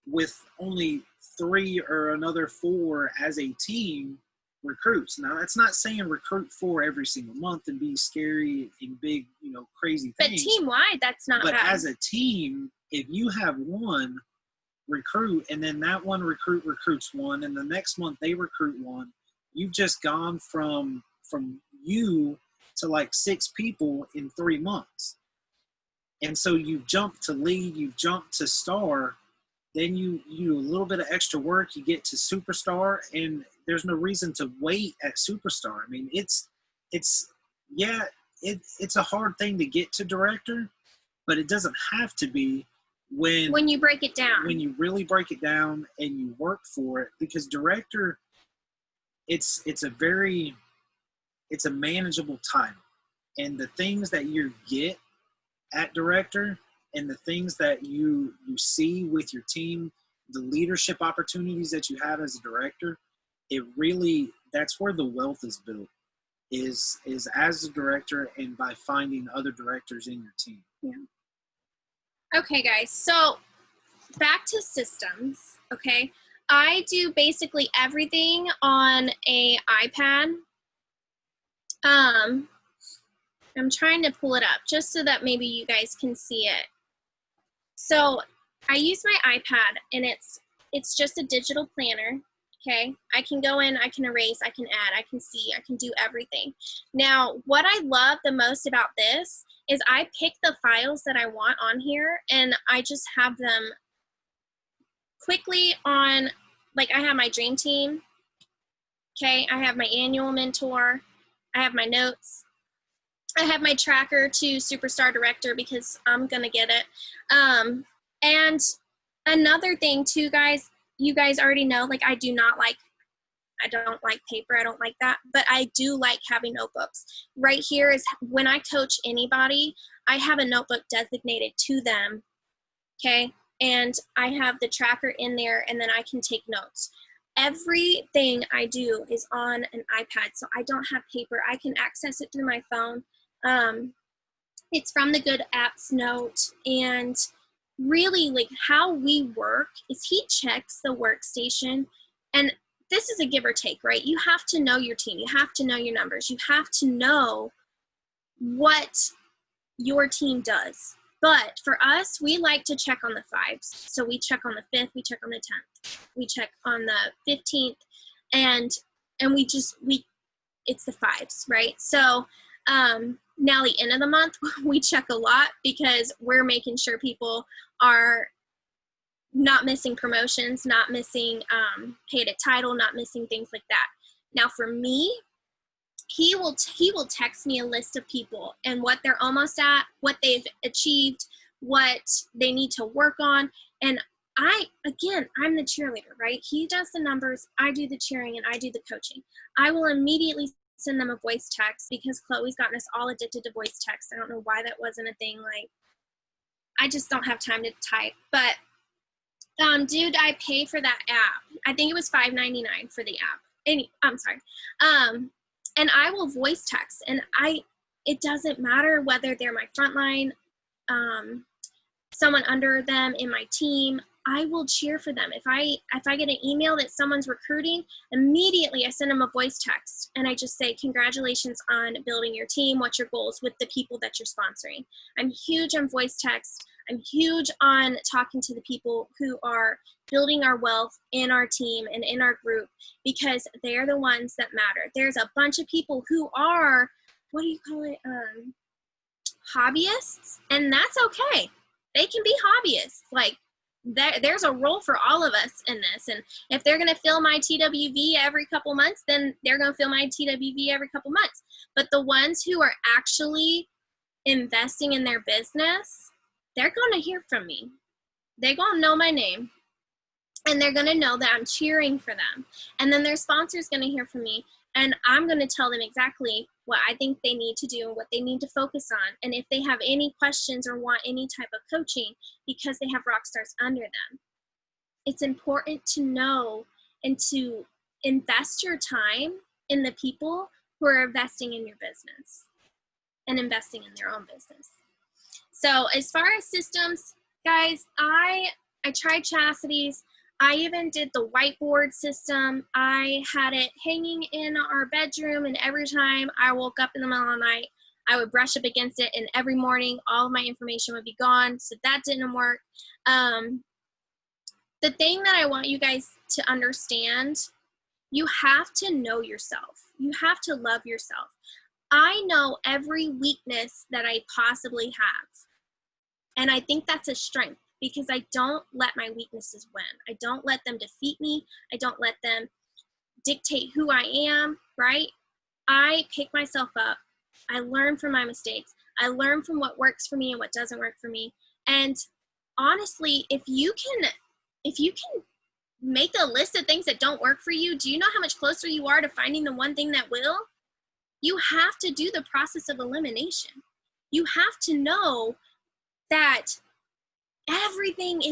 [SPEAKER 5] with only 3 or another 4 as a team recruits. Now, that's not saying recruit 4 every single month and be scary and big, crazy things.
[SPEAKER 4] But team-wide, that's not bad.
[SPEAKER 5] But as a team, if you have 1 recruit and then that one recruit recruits 1 and the next month they recruit 1, you've just gone from you to like 6 people in 3 months. And so you've jumped to lead, you've jumped to star, then you do a little bit of extra work, you get to superstar, and there's no reason to wait at superstar. I mean, it's a hard thing to get to director, but it doesn't have to be when
[SPEAKER 4] you break it down.
[SPEAKER 5] When you really break it down and you work for it, because director, it's a manageable title. And the things that you get at director and the things that you see with your team, the leadership opportunities that you have as a director, that's where the wealth is built, is as a director and by finding other directors in your team.
[SPEAKER 4] Yeah. Okay, guys. So back to systems. Okay. I do basically everything on a iPad. I'm trying to pull it up just so that maybe you guys can see it. So I use my iPad, and it's just a digital planner. Okay, I can go in, I can erase, I can add, I can see, I can do everything. Now, what I love the most about this is I pick the files that I want on here, and I just have them quickly on, like I have my dream team. Okay, I have my annual mentor, I have my notes, I have my tracker to superstar director because I'm gonna get it. And another thing too, guys, you guys already know, like I don't like paper, I don't like that, but I do like having notebooks. Right here is when I coach anybody, I have a notebook designated to them, okay? And I have the tracker in there, and then I can take notes. Everything I do is on an iPad, so I don't have paper. I can access it through my phone. It's from the Good Apps Note, and really, like, how we work is he checks the workstation, and this is a give or take, right? You have to know your team. You have to know your numbers. You have to know what your team does. But for us, we like to check on the 5s. So we check on the 5th, we check on the 10th, we check on the 15th, and it's the 5s, right? So now the end of the month, we check a lot because we're making sure people are not missing promotions, not missing paid at title, not missing things like that. Now for me, he will text me a list of people and what they're almost at, what they've achieved, what they need to work on. And I'm the cheerleader, right? He does the numbers, I do the cheering, and I do the coaching. I will immediately send them a voice text because Chloe's gotten us all addicted to voice text. I don't know why that wasn't a thing. Like, I just don't have time to type. But dude, I pay for that app. I think it was $5.99 for the app. I'm sorry. And I will voice text, and it doesn't matter whether they're my frontline, someone under them in my team. I will cheer for them. If I get an email that someone's recruiting, immediately I send them a voice text, and I just say, congratulations on building your team. What's your goals with the people that you're sponsoring? I'm huge on voice text. I'm huge on talking to the people who are building our wealth in our team and in our group, because they're the ones that matter. There's a bunch of people who are, what do you call it, hobbyists, and that's okay. They can be hobbyists. Like, there's a role for all of us in this, and if they're going to fill my TWV every couple months, then they're going to fill my TWV every couple months. But the ones who are actually investing in their business, they're going to hear from me. They're going to know my name, and they're going to know that I'm cheering for them. And then their sponsor's going to hear from me, and I'm going to tell them exactly what I think they need to do and what they need to focus on. And if they have any questions or want any type of coaching, because they have rock stars under them. It's important to know and to invest your time in the people who are investing in your business and investing in their own business. So as far as systems, guys, I tried Chastity's. I even did the whiteboard system. I had it hanging in our bedroom, and every time I woke up in the middle of the night, I would brush up against it, and every morning all of my information would be gone, so that didn't work. The thing that I want you guys to understand, you have to know yourself. You have to love yourself. I know every weakness that I possibly have, and I think that's a strength, because I don't let my weaknesses win. I don't let them defeat me. I don't let them dictate who I am, right? I pick myself up. I learn from my mistakes. I learn from what works for me and what doesn't work for me. And honestly, if you can make a list of things that don't work for you, do you know how much closer you are to finding the one thing that will? You have to do the process of elimination. You have to know that everything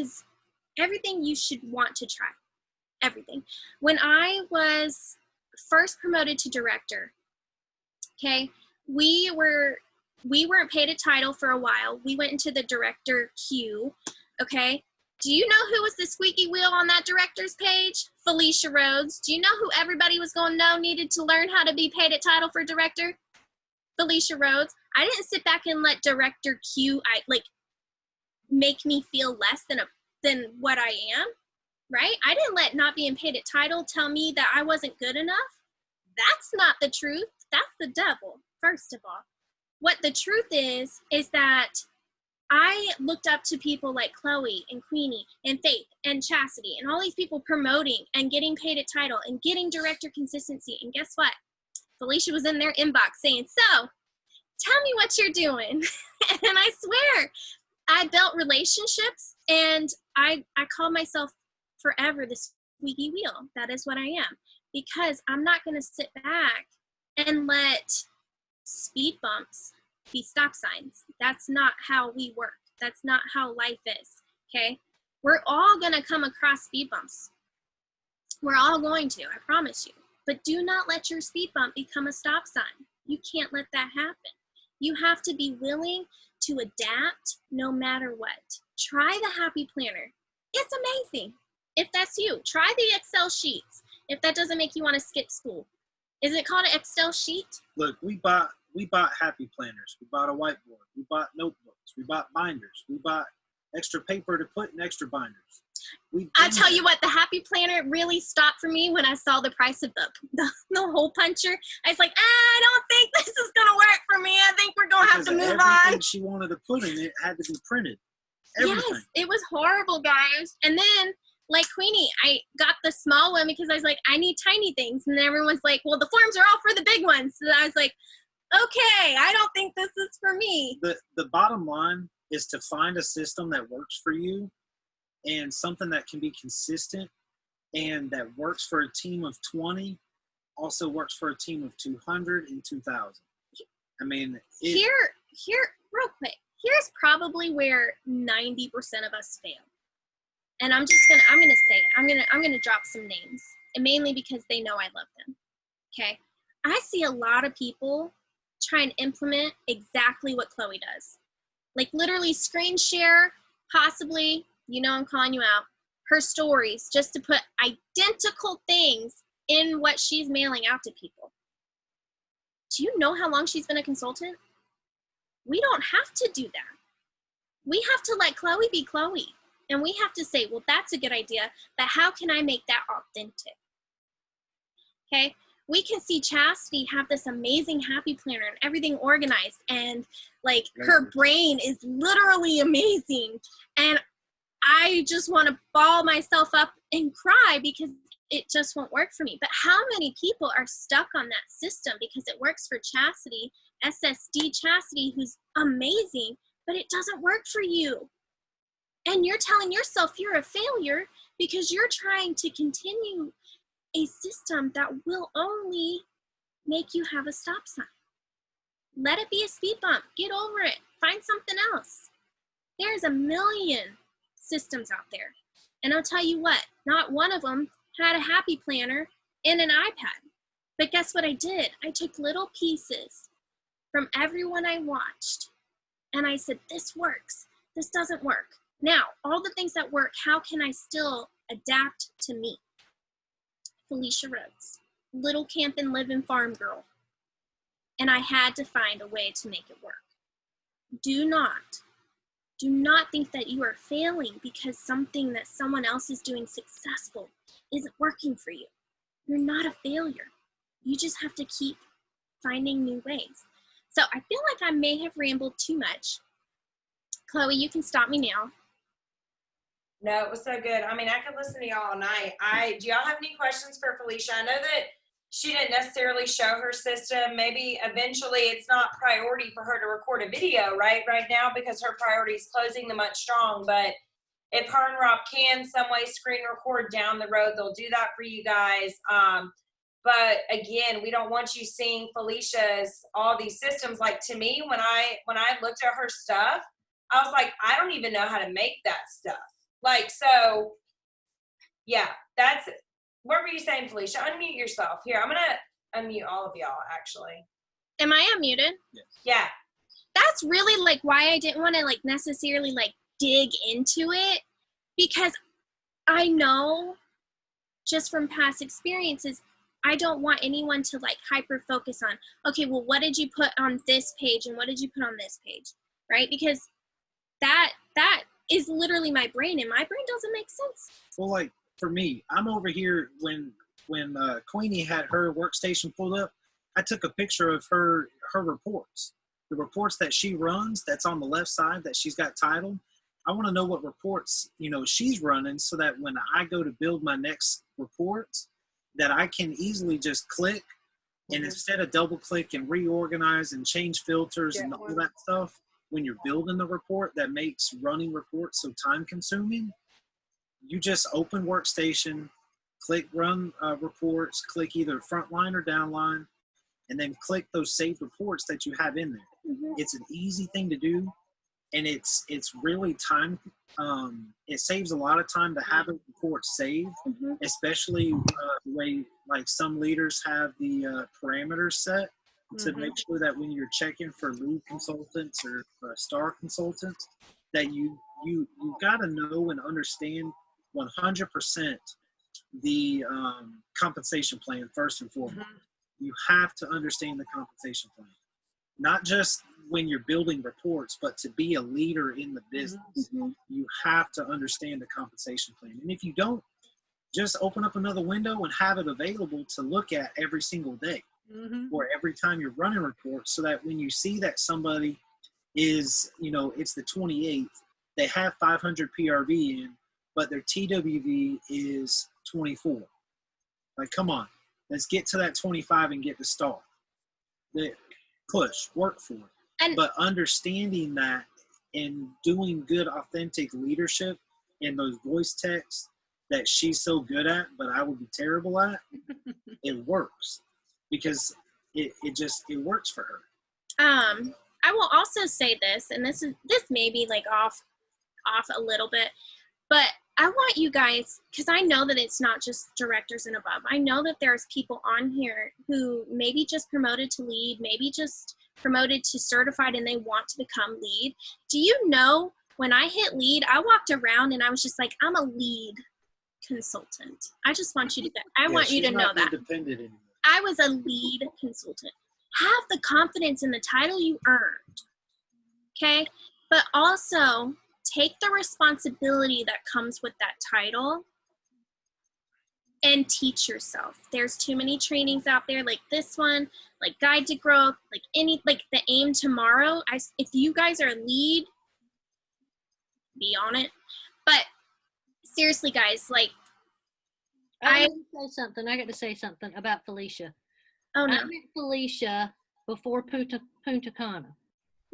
[SPEAKER 4] you should want to try. Everything. When I was first promoted to director, okay, we weren't paid a title for a while. We went into the director queue, okay? Do you know who was the squeaky wheel on that director's page? Felicia Rhodes. Do you know who everybody was going to know needed to learn how to be paid a title for director? Felicia Rhodes. I didn't sit back and let director Q make me feel less than what I am, right? I didn't let not being paid a title tell me that I wasn't good enough. That's not the truth. That's the devil, first of all. What the truth is that I looked up to people like Chloe and Queenie and Faith and Chastity and all these people promoting and getting paid a title and getting director consistency. And guess what? Felicia was in their inbox saying, so, tell me what you're doing. And I swear, I built relationships, and I call myself forever the squeaky wheel. That is what I am, because I'm not going to sit back and let speed bumps be stop signs. That's not how we work. That's not how life is, okay? We're all going to come across speed bumps. We're all going to, I promise you. But do not let your speed bump become a stop sign. You can't let that happen. You have to be willing to adapt no matter what. Try the Happy Planner. It's amazing. If that's you, try the Excel sheets. If that doesn't make you want to skip school. Is it called an Excel sheet?
[SPEAKER 5] Look, we bought Happy Planners. We bought a whiteboard. We bought notebooks. We bought binders. We bought extra paper to put in extra binders.
[SPEAKER 4] I tell you what, the Happy Planner really stopped for me when I saw the price of the hole puncher. I was like, I don't think this is going to work for me. I think we're going to have to move on.
[SPEAKER 5] Everything she wanted to put in it had to be printed. Everything.
[SPEAKER 4] Yes, it was horrible, guys. And then like Queenie, I got the small one because I was like, I need tiny things. And then everyone's like, well, the forms are all for the big ones. So I was like, okay, I don't think this is for me.
[SPEAKER 5] The bottom line is to find a system that works for you and something that can be consistent and that works for a team of 20, also works for a team of 200 and 2,000. I mean,
[SPEAKER 4] here, real quick, here's probably where 90% of us fail. And I'm gonna say it. I'm gonna drop some names, and mainly because they know I love them. Okay, I see a lot of people try and implement exactly what Chloe does, like literally screen share, possibly, I'm calling you out, her stories just to put identical things in what she's mailing out to people. Do you know how long she's been a consultant? We don't have to do that. We have to let Chloe be Chloe. And we have to say, well, that's a good idea, but how can I make that authentic? Okay? We can see Chastity have this amazing happy planner and everything organized, and like her brain is literally amazing. And I just want to ball myself up and cry because it just won't work for me. But how many people are stuck on that system because it works for Chastity, SSD Chastity, who's amazing, but it doesn't work for you? And you're telling yourself you're a failure because you're trying to continue a system that will only make you have a stop sign. Let it be a speed bump. Get over it. Find something else. There's a million systems out there. And I'll tell you what, not one of them had a happy planner and an iPad. But guess what I did? I took little pieces from everyone I watched, and I said, this works. This doesn't work. Now, all the things that work, how can I still adapt to me? Felicia Rhodes, little camp and live and farm girl. And I had to find a way to make it work. Do not think that you are failing because something that someone else is doing successful isn't working for you. You're not a failure. You just have to keep finding new ways. So I feel like I may have rambled too much. Chloe, you can stop me now.
[SPEAKER 1] No, it was so good. I mean, I could listen to y'all all night. Do y'all have any questions for Felicia? I know that she didn't necessarily show her system. Maybe eventually it's not priority for her to record a video right now because her priority is closing the month strong. But if her and Rob can some way screen record down the road, they'll do that for you guys. But again, we don't want you seeing Felicia's all these systems. Like, to me, when I looked at her stuff, I was like, I don't even know how to make that stuff. Like, so, yeah, that's it. What were you saying, Felicia? Unmute yourself. Here, I'm going to unmute all of y'all, actually.
[SPEAKER 4] Am I unmuted?
[SPEAKER 5] Yes.
[SPEAKER 1] Yeah.
[SPEAKER 4] That's really, like, why I didn't want to, like, necessarily, like, dig into it. Because I know, just from past experiences, I don't want anyone to, like, hyper-focus on, okay, well, what did you put on this page and what did you put on this page, right? Because that is literally my brain, and my brain doesn't make sense.
[SPEAKER 5] Well, like, for me, I'm over here when Queenie had her workstation pulled up, I took a picture of her reports. The reports that she runs, that's on the left side that she's got titled. I want to know what reports, she's running so that when I go to build my next reports, that I can easily just click and instead of double click and reorganize and change filters and all that stuff, when you're building the report that makes running reports so time consuming, you just open workstation, click run reports, click either frontline or downline, and then click those saved reports that you have in there. Mm-hmm. It's an easy thing to do, and it's really time. It saves a lot of time to have a report saved, especially the way like some leaders have the parameters set to make sure that when you're checking for lead consultants or star consultants, that you've got to know and understand 100% the compensation plan first and foremost. You have to understand the compensation plan, not just when you're building reports, but to be a leader in the business, you have to understand the compensation plan. And if you don't, just open up another window and have it available to look at every single day or every time you're running reports, so that when you see that somebody is, it's the 28th, they have 500 PRV in, but their TWV is 24. Like, come on, let's get to that 25 and get the star. Push, work for it. But understanding that and doing good, authentic leadership in those voice texts that she's so good at, but I would be terrible at, it works because it works for her.
[SPEAKER 4] I will also say this, and this may be like off a little bit, but I want you guys, because I know that it's not just directors and above. I know that there's people on here who maybe just promoted to lead, maybe just promoted to certified, and they want to become lead. Do you know, when I hit lead, I walked around and I was just like, I'm a lead consultant. I just want you to want you to know that.
[SPEAKER 5] Independent anymore.
[SPEAKER 4] I was a lead consultant. Have the confidence in the title you earned, okay? But also take the responsibility that comes with that title and teach yourself. There's too many trainings out there like this one, like Guide to Growth, like the Aim Tomorrow. If you guys are lead, be on it. But seriously, guys, like
[SPEAKER 3] I got to say something about Felicia.
[SPEAKER 4] Oh no.
[SPEAKER 3] I met Felicia before Punta Cana.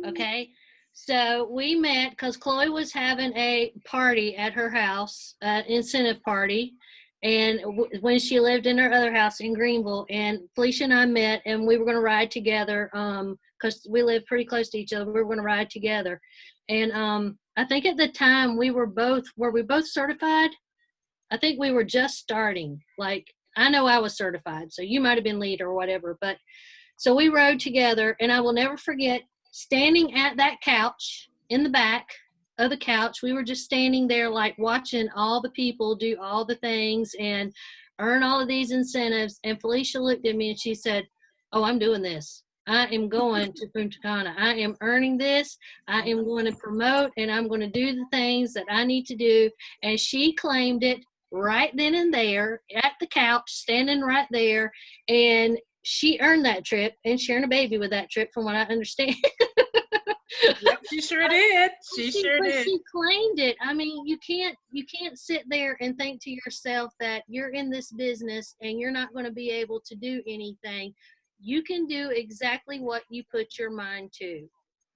[SPEAKER 3] Okay. So we met because Chloe was having a party at her house, incentive party, and when she lived in her other house in Greenville, and Felicia and I met, and we were going to ride together because we lived pretty close to each other. We were going to ride together, and I think at the time were we both certified? I think we were just starting. Like, I know I was certified, so you might have been lead or whatever, but so we rode together, and I will never forget standing at that couch in the back of the couch. We were just standing there like watching all the people do all the things and earn all of these incentives. And Felicia looked at me and she said, oh, I'm doing this. I am going to Punta Cana. I am earning this. I am going to promote, and I'm going to do the things that I need to do. And she claimed it right then and there at the couch, standing right there. And she earned that trip and sharing a baby with that trip, from what I understand.
[SPEAKER 2] Yep, she sure did. She sure did.
[SPEAKER 3] She claimed it. I mean, you can't sit there and think to yourself that you're in this business and you're not going to be able to do anything. You can do exactly what you put your mind to.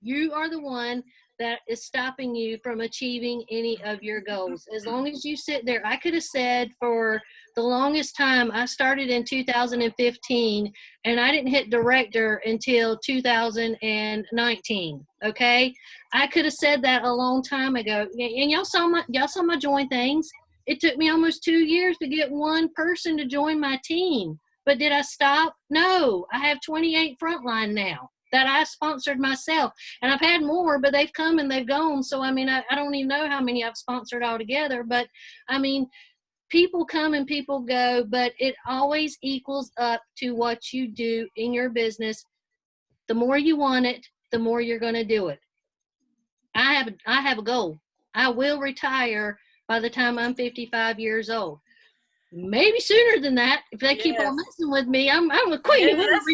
[SPEAKER 3] You are the one that is stopping you from achieving any of your goals. As long as you sit there, I could have said for the longest time, I started in 2015 and I didn't hit director until 2019. Okay. I could have said that a long time ago. And y'all saw my join things. It took me almost 2 years to get one person to join my team. But did I stop? No, I have 28 frontline now that I sponsored myself. And I've had more, but they've come and they've gone. So, I mean, I don't even know how many I've sponsored altogether. But, I mean, people come and people go, but it always equals up to what you do in your business. The more you want it, the more you're going to do it. I have a goal. I will retire by the time I'm 55 years old. Maybe sooner than that. If they keep on messing with me, I'm a queen.
[SPEAKER 2] Yes.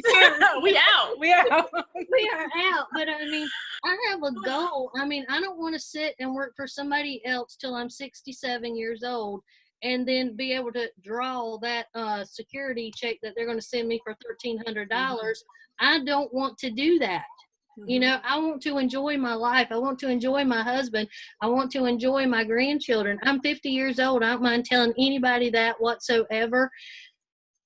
[SPEAKER 2] We out. We out.
[SPEAKER 3] We are out. But I mean, I have a goal. I mean, I don't want to sit and work for somebody else till I'm 67 years old and then be able to draw that security check that they're going to send me for $1,300. I don't want to do that. You know, I want to enjoy my life. I want to enjoy my husband. I want to enjoy my grandchildren. I'm 50 years old. I don't mind telling anybody that whatsoever.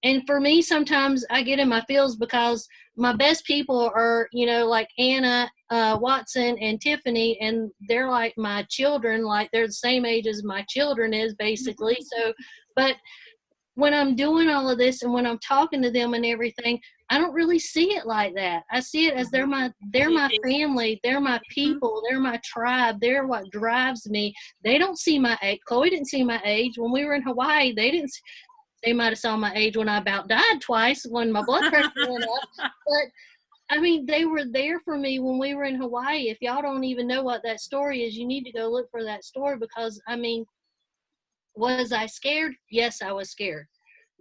[SPEAKER 3] And for me, sometimes I get in my feels because my best people are, you know, like Anna Watson and Tiffany, and they're like my children, like they're the same age as my children is basically. So, but when I'm doing all of this and when I'm talking to them and everything, I don't really see it like that. I see it as they're my family, they're my people, they're my tribe, they're what drives me. They don't see my age. Chloe didn't see my age when we were in Hawaii. They might have saw my age when I about died twice when my blood pressure went up. But I mean, they were there for me when we were in Hawaii. If y'all don't even know what that story is, you need to go look for that story because I mean, was I scared? Yes, I was scared.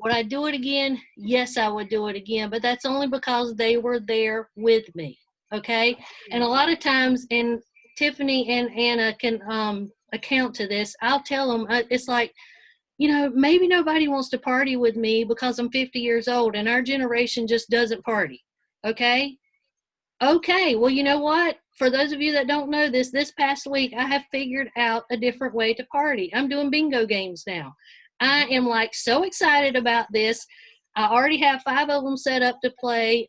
[SPEAKER 3] Would I do it again? Yes, I would do it again. But that's only because they were there with me. Okay. And a lot of times, and Tiffany and Anna can account to this, I'll tell them, it's like, maybe nobody wants to party with me because I'm 50 years old and our generation just doesn't party. Okay. Okay. Well, you know what? For those of you that don't know this past week, I have figured out a different way to party. I'm doing bingo games now. I am like so excited about this. I already have 5 of them set up to play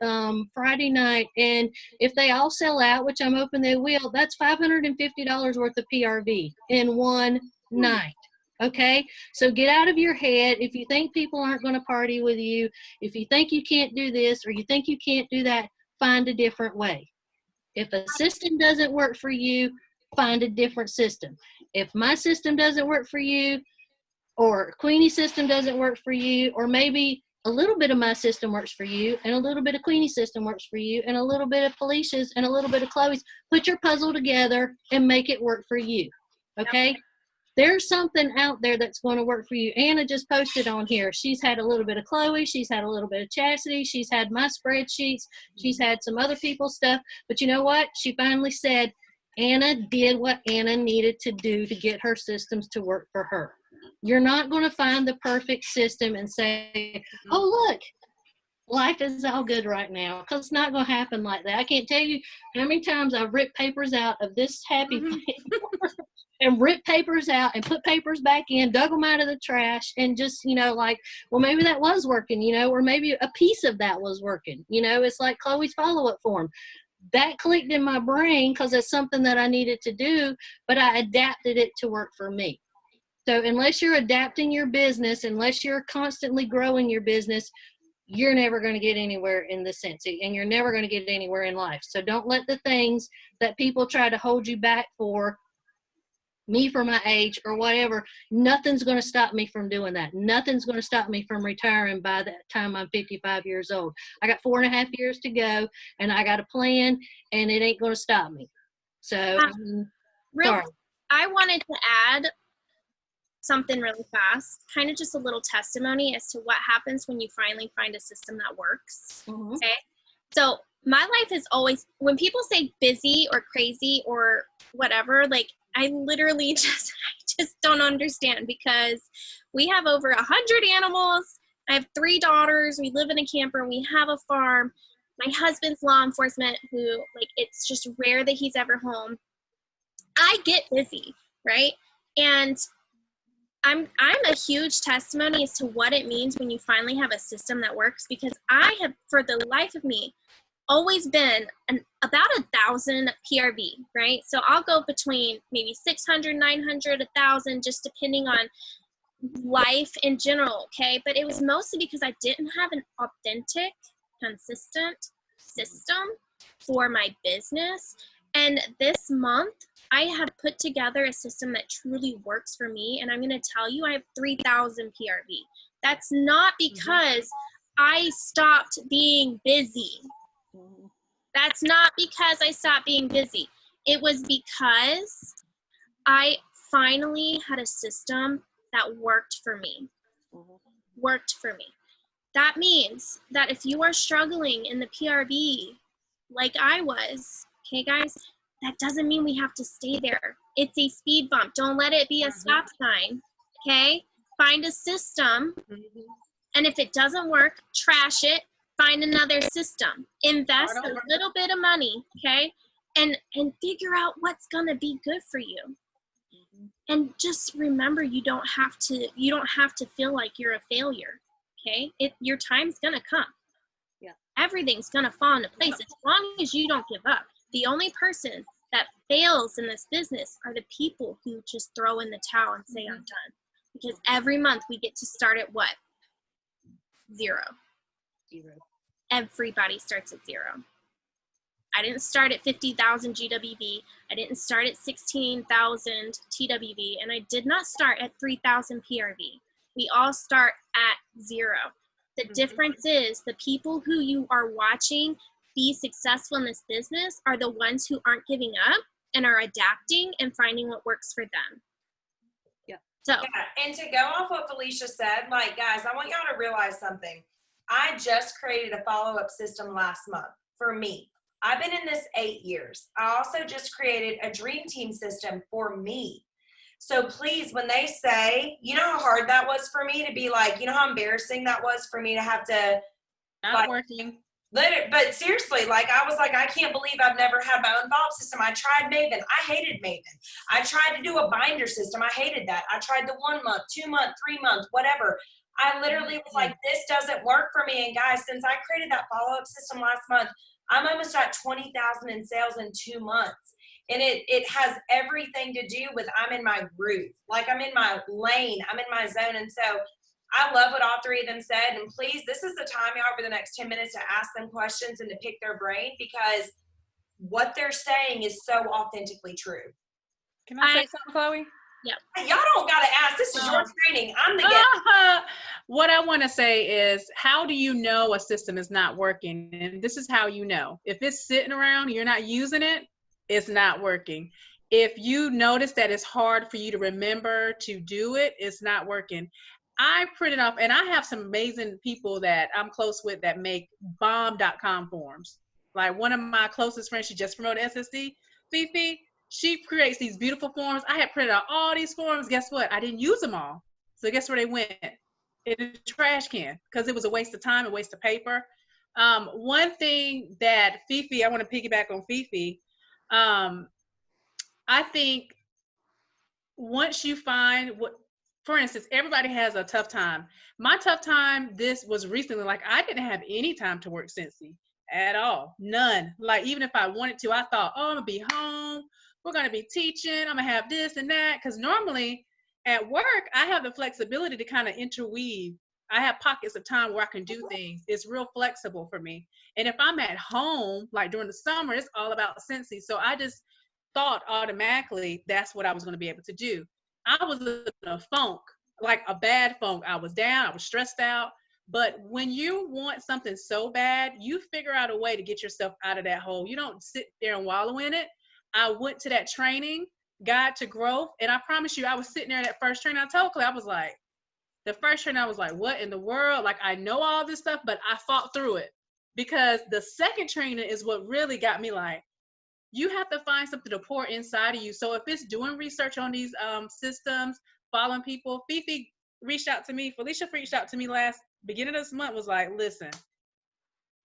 [SPEAKER 3] Friday night. And if they all sell out, which I'm hoping they will, that's $550 worth of PRV in one night. Okay, so get out of your head. If you think people aren't going to party with you, if you think you can't do this or you think you can't do that, find a different way. If a system doesn't work for you, find a different system. If my system doesn't work for you, or Queenie's system doesn't work for you, or maybe a little bit of my system works for you, and a little bit of Queenie's system works for you, and a little bit of Felicia's, and a little bit of Chloe's, put your puzzle together and make it work for you. Okay? There's something out there that's going to work for you. Anna just posted on here. She's had a little bit of Chloe. She's had a little bit of Chastity. She's had my spreadsheets. She's had some other people's stuff. But you know what? She finally said Anna did what Anna needed to do to get her systems to work for her. You're not going to find the perfect system and say, oh, look, life is all good right now, because it's not going to happen like that. I can't tell you how many times I've ripped papers out of this happy paper and ripped papers out and put papers back in, dug them out of the trash, and just, like, well, maybe that was working, or maybe a piece of that was working. It's like Chloe's follow-up form. That clicked in my brain because it's something that I needed to do, but I adapted it to work for me. So unless you're adapting your business, unless you're constantly growing your business, you're never going to get anywhere in this sense, and you're never going to get anywhere in life. So don't let the things that people try to hold you back for, me for my age or whatever, nothing's going to stop me from doing that. Nothing's going to stop me from retiring by the time I'm 55 years old. I got 4.5 years to go, and I got a plan, and it ain't going to stop me. So, sorry.
[SPEAKER 4] I wanted to add something really fast, kind of just a little testimony as to what happens when you finally find a system that works.
[SPEAKER 3] Mm-hmm.
[SPEAKER 4] Okay. So my life is always, when people say busy or crazy or whatever, like I literally just don't understand, because we have over 100 animals. I have 3 daughters. We live in a camper. We have a farm. My husband's law enforcement, who, like, it's just rare that he's ever home. I get busy, right? And I'm a huge testimony as to what it means when you finally have a system that works, because I have, for the life of me, always been about 1,000 PRV, right? So I'll go between maybe 600, 900, 1,000, just depending on life in general, okay? But it was mostly because I didn't have an authentic, consistent system for my business. And this month, I have put together a system that truly works for me. And I'm going to tell you, I have 3,000 PRV. That's not because I stopped being busy. That's not because I stopped being busy. It was because I finally had a system that worked for me. Worked for me. That means that if you are struggling in the PRV like I was, okay, guys, that doesn't mean we have to stay there. It's a speed bump. Don't let it be a stop sign, okay? Find a system, and if it doesn't work, trash it. Find another system. Invest a little bit of money, okay? And figure out what's gonna be good for you. And just remember, you don't have to feel like you're a failure, okay? Your time's gonna come.
[SPEAKER 3] Yeah.
[SPEAKER 4] Everything's gonna fall into place as long as you don't give up. The only person that fails in this business are the people who just throw in the towel and say, I'm done. Because every month we get to start at what? Zero. Everybody starts at 0. I didn't start at 50,000 GWV. I didn't start at 16,000 TWV. And I did not start at 3,000 PRV. We all start at 0. The difference is the people who you are watching be successful in this business are the ones who aren't giving up and are adapting and finding what works for them.
[SPEAKER 3] Yeah.
[SPEAKER 4] So,
[SPEAKER 1] yeah, and to go off what Felicia said, like, guys, I want y'all to realize something. I just created a follow-up system last month for me. I've been in this 8 years. I also just created a dream team system for me. So please, when they say, you know how hard that was for me to be like, you know how embarrassing that was for me to have to,
[SPEAKER 2] Not
[SPEAKER 1] like,
[SPEAKER 2] working.
[SPEAKER 1] but seriously, like, I was like, I can't believe I've never had my own vault system. I tried Maven. I hated Maven. I tried to do a binder system. I hated that. I tried the 1 month, 2 month, 3 month, whatever. I literally was like, this doesn't work for me. And guys, since I created that follow-up system last month, I'm almost at 20,000 in sales in 2 months. And it has everything to do with I'm in my groove. Like, I'm in my lane. I'm in my zone. And so I love what all three of them said. And please, this is the time, y'all, for the next 10 minutes to ask them questions and to pick their brain, because what they're saying is so authentically true.
[SPEAKER 2] Can I say something, Chloe?
[SPEAKER 4] Yep.
[SPEAKER 1] Y'all don't got to ask. This is your training. I'm the guest.
[SPEAKER 2] What I want to say is, how do you know a system is not working? And this is how you know. If it's sitting around, you're not using it, it's not working. If you notice that it's hard for you to remember to do it, it's not working. I printed off, and I have some amazing people that I'm close with that make bomb.com forms. Like, one of my closest friends, she just promoted SSD, Fifi, she creates these beautiful forms. I had printed out all these forms. Guess what? I didn't use them all. So guess where they went? In the trash can, because it was a waste of time, a waste of paper. One thing that Fifi, I want to piggyback on Fifi. I think once you find what, for instance, everybody has a tough time. My tough time, this was recently, like, I didn't have any time to work Cincy at all. None. Like, even if I wanted to, I thought, oh, I'm gonna be home. We're gonna be teaching. I'm gonna have this and that. Because normally at work, I have the flexibility to kind of interweave. I have pockets of time where I can do things. It's real flexible for me. And if I'm at home, like during the summer, it's all about Cincy. So I just thought automatically that's what I was going to be able to do. I was in a funk, like a bad funk. I was down, I was stressed out. But when you want something so bad, you figure out a way to get yourself out of that hole. You don't sit there and wallow in it. I went to that training, Guide to Growth, and I promise you, I was sitting there at that first training. I told Clay, I was like, the first training, I was like, what in the world? Like, I know all this stuff, but I fought through it. Because the second training is what really got me like, you have to find something to pour inside of you. So if it's doing research on these systems, following people, Fifi reached out to me, Felicia reached out to me last beginning of this month, was like, listen,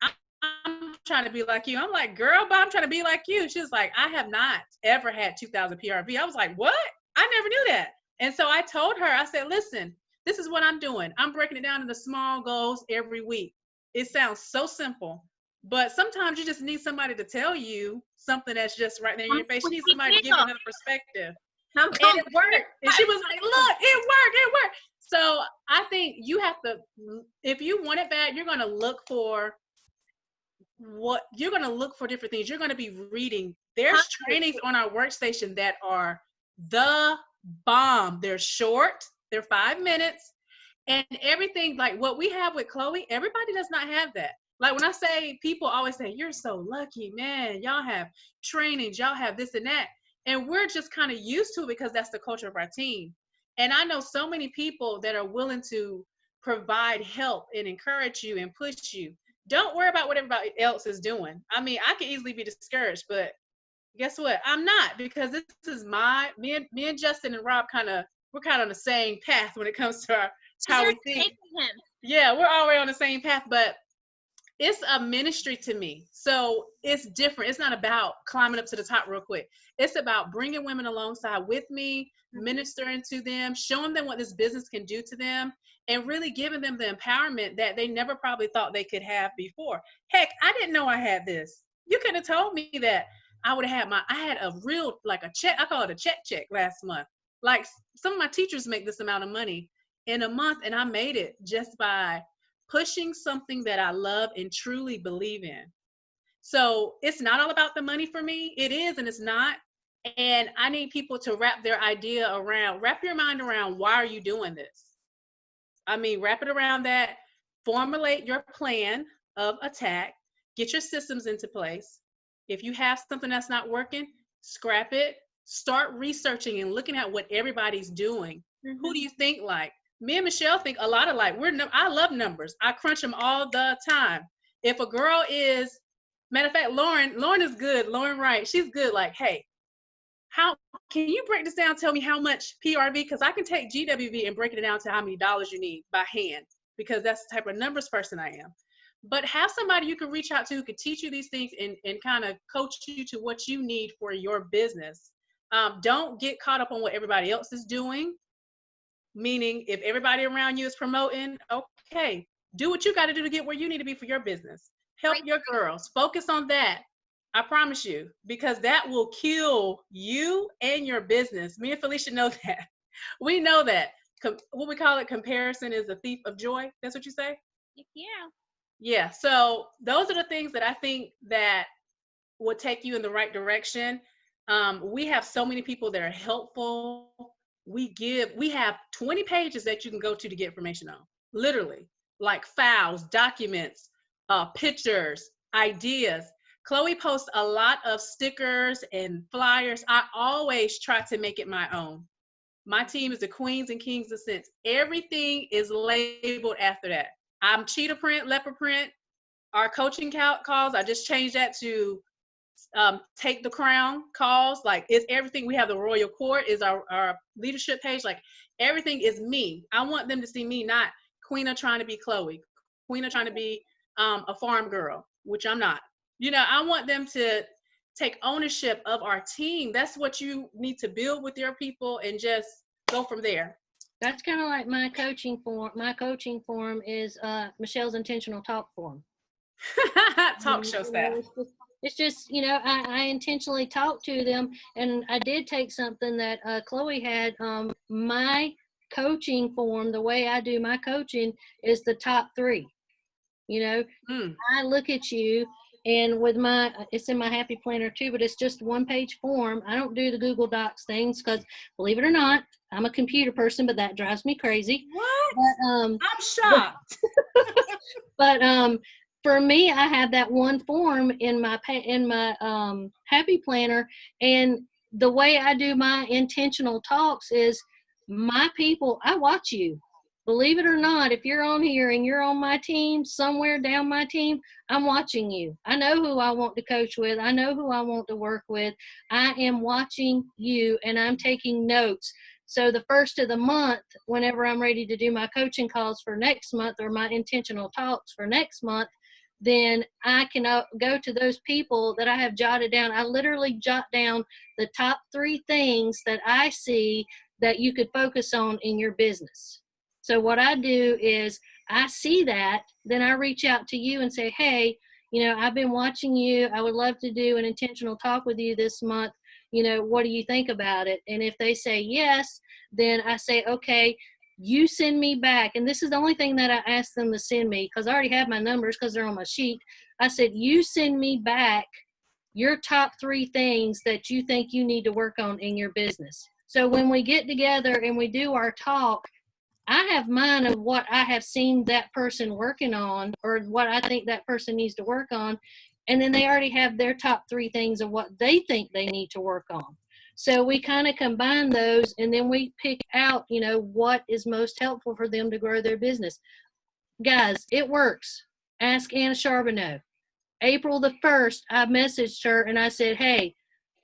[SPEAKER 2] I'm trying to be like you. I'm like, girl, but I'm trying to be like you. She was like, I have not ever had 2,000 PRV. I was like, what? I never knew that. And so I told her, I said, listen, this is what I'm doing. I'm breaking it down into small goals every week. It sounds so simple, but sometimes you just need somebody to tell you something that's just right there in your face. You need somebody to give you another perspective. And it worked. And she was like, look, it worked. So I think you have to, if you want it bad, you're going to look for different things. You're going to be reading. There's trainings on our workstation that are the bomb. They're short. They're 5 minutes. And everything, like what we have with Chloe, everybody does not have that. Like, when I say, people always say, you're so lucky, man. Y'all have trainings. Y'all have this and that. And we're just kind of used to it because that's the culture of our team. And I know so many people that are willing to provide help and encourage you and push you. Don't worry about what everybody else is doing. I mean, I could easily be discouraged, but guess what? I'm not, because this is me and Justin and Rob we're kind of on the same path when it comes to how we think. Yeah, we're already on the same path, but it's a ministry to me. So it's different. It's not about climbing up to the top real quick. It's about bringing women alongside with me, ministering to them, showing them what this business can do to them, and really giving them the empowerment that they never probably thought they could have before. Heck, I didn't know I had this. You could have told me that I would have I had a real, like a check, I call it a check last month. Like, some of my teachers make this amount of money in a month, and I made it just by pushing something that I love and truly believe in. So it's not all about the money for me. It is, and it's not. And I need people to wrap your mind around, why are you doing this? I mean, wrap it around that, formulate your plan of attack, get your systems into place. If you have something that's not working, scrap it, start researching and looking at what everybody's doing. Who do you think like? Me and Michelle think a lot alike. I love numbers. I crunch them all the time. If a girl is, matter of fact, Lauren is good. Lauren Wright, she's good. Like, hey, how can you break this down? Tell me how much PRV, because I can take GWV and break it down to how many dollars you need by hand, because that's the type of numbers person I am. But have somebody you can reach out to who can teach you these things and kind of coach you to what you need for your business. Don't get caught up on what everybody else is doing. Meaning, if everybody around you is promoting, okay, do what you got to do to get where you need to be for your business. Help your girls. Focus on that. I promise you, because that will kill you and your business. Me and Felicia know that. We know that. What we call it, comparison is the thief of joy. That's what you say?
[SPEAKER 4] Yeah.
[SPEAKER 2] Yeah. So those are the things that I think that will take you in the right direction. We have so many people that are helpful. We have 20 pages that you can go to get information on, literally, like files, documents, pictures, ideas. Chloe posts a lot of stickers and flyers. I always try to make it my own. My team is the queens and kings of sense. Everything is labeled after that. I'm cheetah print, leopard print. Our coaching calls, I just changed that to take the crown calls. Like, it's everything. We have the royal court is our leadership page. Like, everything is me. I want them to see me, not Queena trying to be Chloe, Queena trying to be a farm girl, which I'm not. I want them to take ownership of our team. That's what you need to build with your people and just go from there.
[SPEAKER 3] That's kind of like my coaching form. My coaching form is Michelle's intentional talk form.
[SPEAKER 2] Talk show style.
[SPEAKER 3] It's just, I intentionally talk to them, and I did take something that Chloe had. My coaching form, the way I do my coaching is the top 3. I look at you, and with it's in my happy planner too, but it's just 1-page form. I don't do the Google Docs things because, believe it or not, I'm a computer person, but that drives me crazy.
[SPEAKER 2] What?
[SPEAKER 3] But,
[SPEAKER 2] I'm shocked.
[SPEAKER 3] But for me, I have that one form in my happy planner, and the way I do my intentional talks is my people. I watch you. Believe it or not, if you're on here and you're on my team, somewhere down my team, I'm watching you. I know who I want to coach with. I know who I want to work with. I am watching you, and I'm taking notes. So the first of the month, whenever I'm ready to do my coaching calls for next month or my intentional talks for next month, then I can go to those people that I have jotted down. I literally jot down the top 3 things that I see that you could focus on in your business. So what I do is I see that, then I reach out to you and say, hey, I've been watching you. I would love to do an intentional talk with you this month. What do you think about it? And if they say yes, then I say, okay, you send me back. And this is the only thing that I ask them to send me, because I already have my numbers because they're on my sheet. I said, you send me back your top 3 things that you think you need to work on in your business. So when we get together and we do our talk, I have mine of what I have seen that person working on or what I think that person needs to work on. And then they already have their top 3 things of what they think they need to work on. So we kind of combine those, and then we pick out, what is most helpful for them to grow their business. Guys, it works. Ask Anna Charbonneau. April the 1st, I messaged her and I said, hey,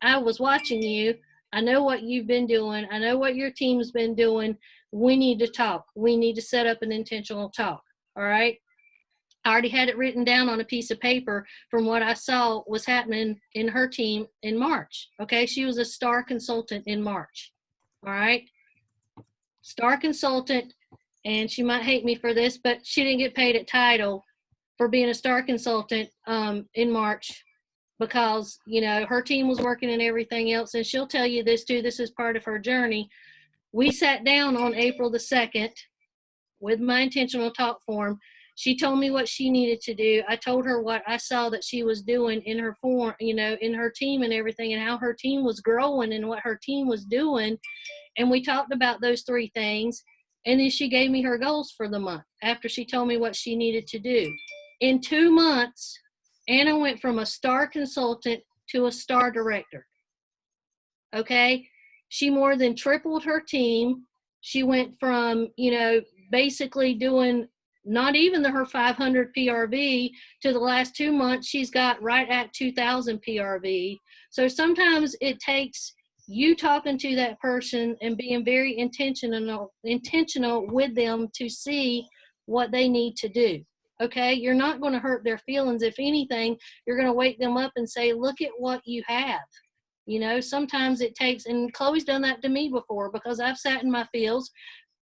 [SPEAKER 3] I was watching you. I know what you've been doing. I know what your team's been doing. We need to talk. We need to set up an intentional talk. All right. I already had it written down on a piece of paper from what I saw was happening in her team in March. Okay. She was a star consultant in March. All right. Star consultant. And she might hate me for this, but she didn't get paid at title for being a star consultant in March because, her team was working and everything else. And she'll tell you this too. This is part of her journey. We sat down on April the 2nd with my intentional talk form. She told me what she needed to do. I told her what I saw that she was doing in her form, in her team and everything, and how her team was growing and what her team was doing. And we talked about those 3 things. And then she gave me her goals for the month after she told me what she needed to do. In 2 months, Anna went from a star consultant to a star director. Okay. She more than tripled her team. She went from, basically doing not even her 500 PRV to the last 2 months, she's got right at 2,000 PRV. So sometimes it takes you talking to that person and being very intentional with them to see what they need to do. Okay, you're not going to hurt their feelings. If anything, you're going to wake them up and say, look at what you have. You know, sometimes it takes, and Chloe's done that to me before, because I've sat in my fields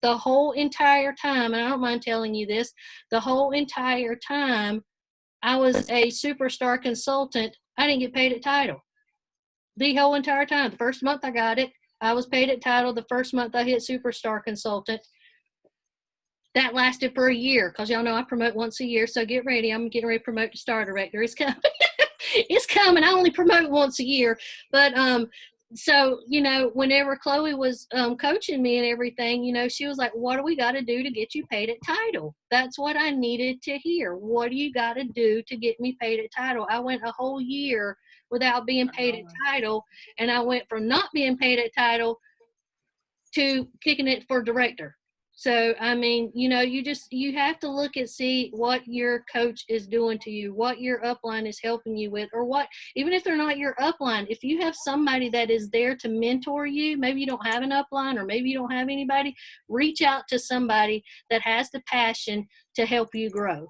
[SPEAKER 3] the whole entire time, and I don't mind telling you this, the whole entire time I was a superstar consultant, I didn't get paid at title. The whole entire time. The first month I got it, I was paid at title. The first month I hit superstar consultant. That lasted for a year, because y'all know I promote once a year, so get ready. I'm getting ready to promote to star director. It's coming. It's coming. I only promote once a year. But so, you know, whenever Chloe was coaching me and everything, you know, she was like, what do we got to do to get you paid at title? That's what I needed to hear. What do you got to do to get me paid at title? I went a whole year without being paid at title, and I went from not being paid at title to kicking it for director. So, I mean, you know, you have to look and see what your coach is doing to you, what your upline is helping you with, or what, even if they're not your upline, if you have somebody that is there to mentor you, maybe you don't have an upline, or maybe you don't have anybody, reach out to somebody that has the passion to help you grow.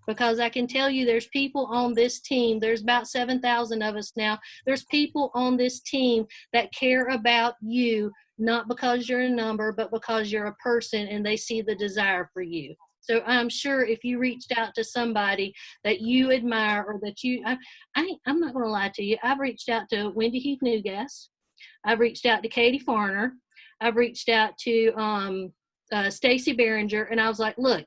[SPEAKER 3] Because I can tell you there's people on this team, there's about 7,000 of us now, there's people on this team that care about you, not because you're a number, but because you're a person and they see the desire for you. So I'm sure if you reached out to somebody that you admire, or that I'm not going to lie to you, I've reached out to Wendy Heath Newgas, I've reached out to Katie Farner, I've reached out to Stacy Behringer, and I was like, look,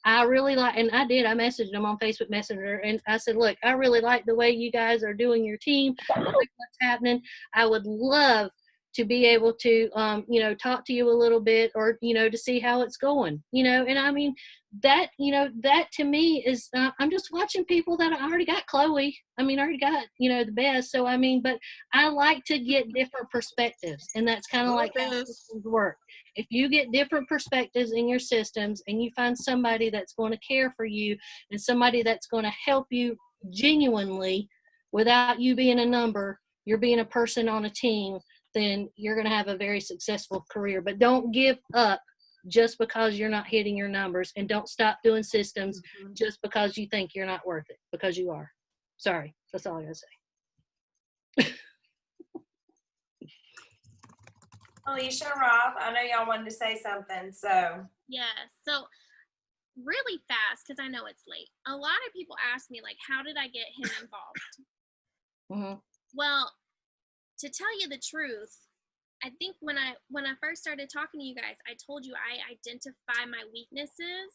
[SPEAKER 3] I really like, and I messaged them on Facebook Messenger, and I said, look, I really like the way you guys are doing your team. I like what's happening. I would love to be able to, you know, talk to you a little bit, or, you know, to see how it's going, you know. And I mean, that, you know, that to me is, I'm just watching people that I already got. Chloe, I mean, I already got, you know, the best. So, I mean, but I like to get different perspectives, and that's kind of like how systems work. If you get different perspectives in your systems, and you find somebody that's going to care for you, and somebody that's going to help you genuinely without you being a number, you're being a person on a team, then you're going to have a very successful career. But don't give up just because you're not hitting your numbers, and don't stop doing systems just because you think you're not worth it, because you are. Sorry, that's all I gotta say.
[SPEAKER 1] Alicia, Rob, I know y'all wanted to say something, so.
[SPEAKER 4] Yeah, so really fast, because I know it's late. A lot of people ask me, like, how did I get him involved?
[SPEAKER 3] Mm-hmm.
[SPEAKER 4] Well, to tell you the truth, I think when I first started talking to you guys, I told you I identify my weaknesses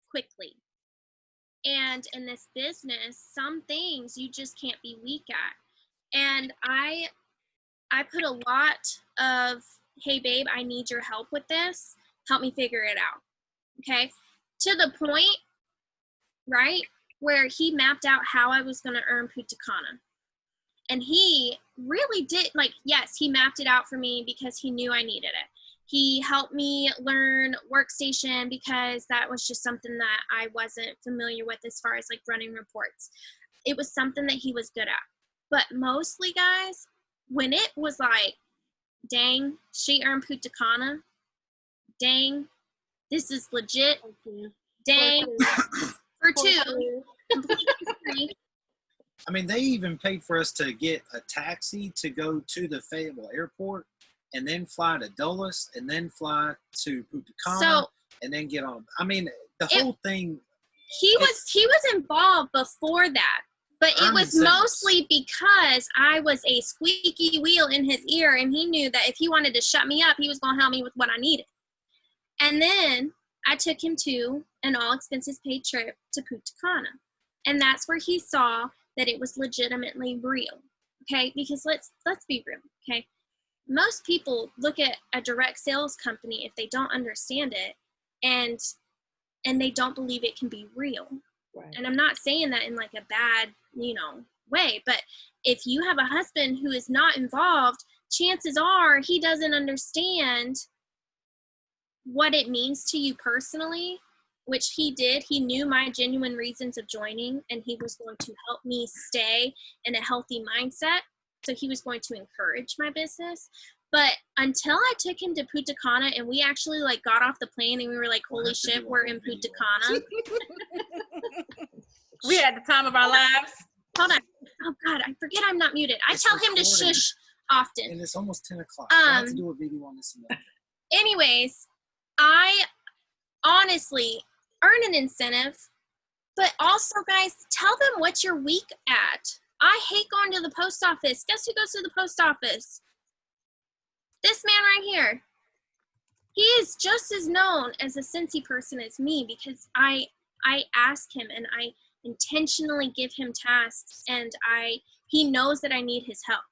[SPEAKER 4] quickly. And in this business, some things you just can't be weak at. And I put a lot of, hey babe, I need your help with this. Help me figure it out. Okay? To the point, right, where he mapped out how I was going to earn Punta Cana. And he really did, like, yes, he mapped it out for me because he knew I needed it. He helped me learn Workstation because that was just something that I wasn't familiar with as far as, like, running reports. It was something that he was good at. But mostly, guys, when it was like, dang, she earned Punta Cana, dang, this is legit, dang, for two, completely free.
[SPEAKER 5] I mean, they even paid for us to get a taxi to go to the Fayetteville airport, and then fly to Dulles, and then fly to Punta Cana, and then get on. I mean, the whole thing.
[SPEAKER 4] He was involved before that, but it was mostly because I was a squeaky wheel in his ear, and he knew that if he wanted to shut me up, he was going to help me with what I needed. And then I took him to an all-expenses-paid trip to Punta Cana, and that's where he saw that it was legitimately real, okay? Because let's be real, okay? Most people look at a direct sales company if they don't understand it, and they don't believe it can be real. Right. And I'm not saying that in like a bad, way, but if you have a husband who is not involved, chances are he doesn't understand what it means to you personally, which he did. He knew my genuine reasons of joining, and he was going to help me stay in a healthy mindset. So he was going to encourage my business. But until I took him to Punta Cana and we actually like got off the plane and we were like, holy shit, we're in Punta Cana.
[SPEAKER 2] We had the time of our lives.
[SPEAKER 4] Hold on. Oh God, I forget I'm not muted. I tell him to shush often.
[SPEAKER 5] And it's almost 10 o'clock. I have to do a video on this.
[SPEAKER 4] Anyways, I honestly earn an incentive, but also, guys, tell them what you're weak at. I hate going to the post office. Guess who goes to the post office? This man right here. He is just as known as a Cincy person as me because I ask him and I intentionally give him tasks and he knows that I need his help.